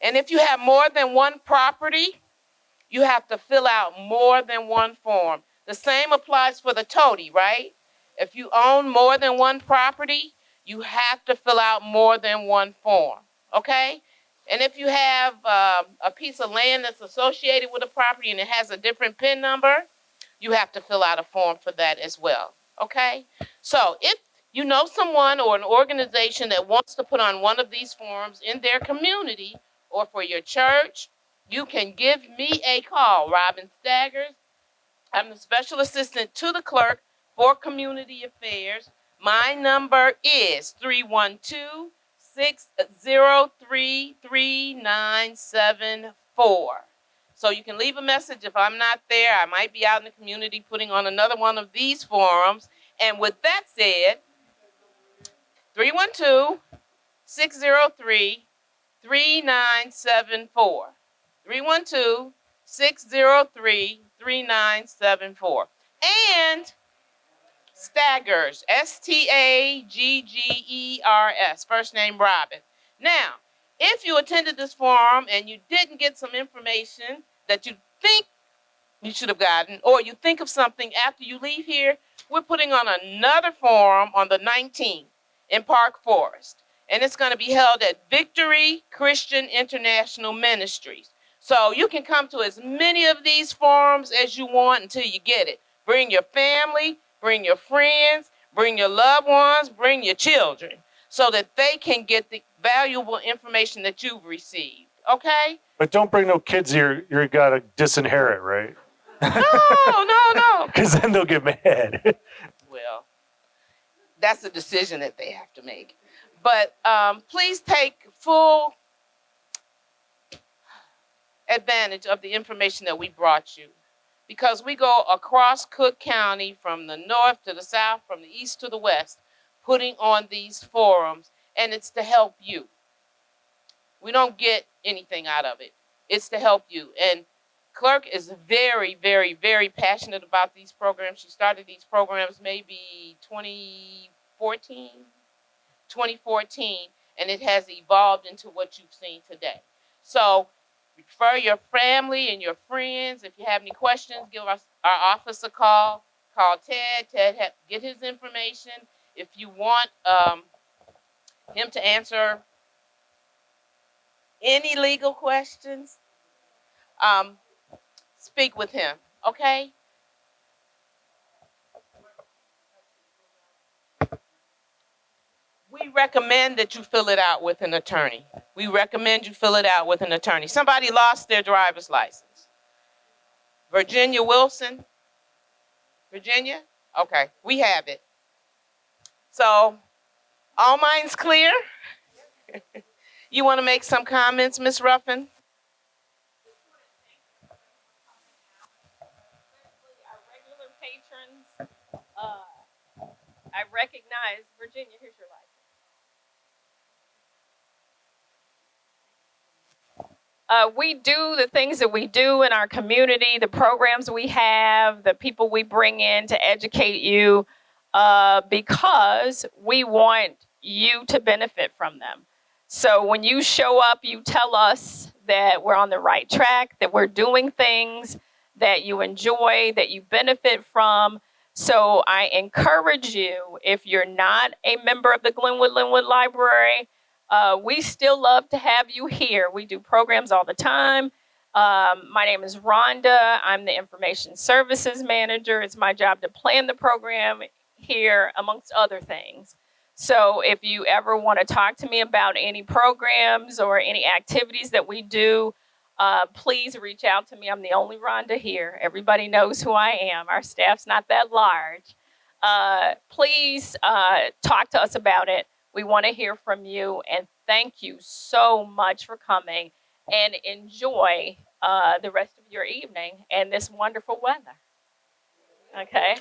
And if you have more than one property, you have to fill out more than one form. The same applies for the toady, right? If you own more than one property, you have to fill out more than one form, okay? And if you have a piece of land that's associated with a property and it has a different PIN number, you have to fill out a form for that as well, okay? So if you know someone or an organization that wants to put on one of these forms in their community or for your church, you can give me a call, Robin Staggers. I'm the special assistant to the clerk for community affairs. My number is 312-603-3974. So you can leave a message if I'm not there. I might be out in the community putting on another one of these forums. And with that said, 312-603-3974. 312-603-3974. And Staggers, Staggers, first name Robin. Now, if you attended this forum and you didn't get some information that you think you should have gotten, or you think of something after you leave here, we're putting on another forum on the 19th in Park Forest. And it's going to be held at Victory Christian International Ministries. So you can come to as many of these forums as you want until you get it. Bring your family, bring your friends, bring your loved ones, bring your children, so that they can get the valuable information that you've received, okay? But don't bring no kids here. You're got to disinherit, right? No. Because then they'll get mad. Well, that's a decision that they have to make. But please take full advantage of the information that we brought you, because we go across Cook County from the north to the south, from the east to the west, putting on these forums, and it's to help you. We don't get anything out of it. It's to help you. And Clerk is very, very, very passionate about these programs. She started these programs maybe 2014, and it has evolved into what you've seen today. So refer your family and your friends. If you have any questions, give us our office a call. Call Ted. Get his information. If you want him to answer any legal questions, speak with him, okay? We recommend that you fill it out with an attorney. Somebody lost their driver's license. Virginia Wilson? Virginia? Okay, we have it. So, all minds clear? You want to make some comments, Ms. Ruffin? Our regular patrons, I recognize Virginia. Here's your license. We do the things that we do in our community, the programs we have, the people we bring in to educate you, because we want you to benefit from them. So when you show up, you tell us that we're on the right track, that we're doing things that you enjoy, that you benefit from. So I encourage you, if you're not a member of the Lynwood Library, we still love to have you here. We do programs all the time. My name is Rhonda. I'm the Information Services Manager. It's my job to plan the program here, amongst other things. So if you ever want to talk to me about any programs or any activities that we do, please reach out to me. I'm the only Rhonda here. Everybody knows who I am. Our staff's not that large. Please talk to us about it. We want to hear from you. And thank you so much for coming, and enjoy the rest of your evening and this wonderful weather. Okay?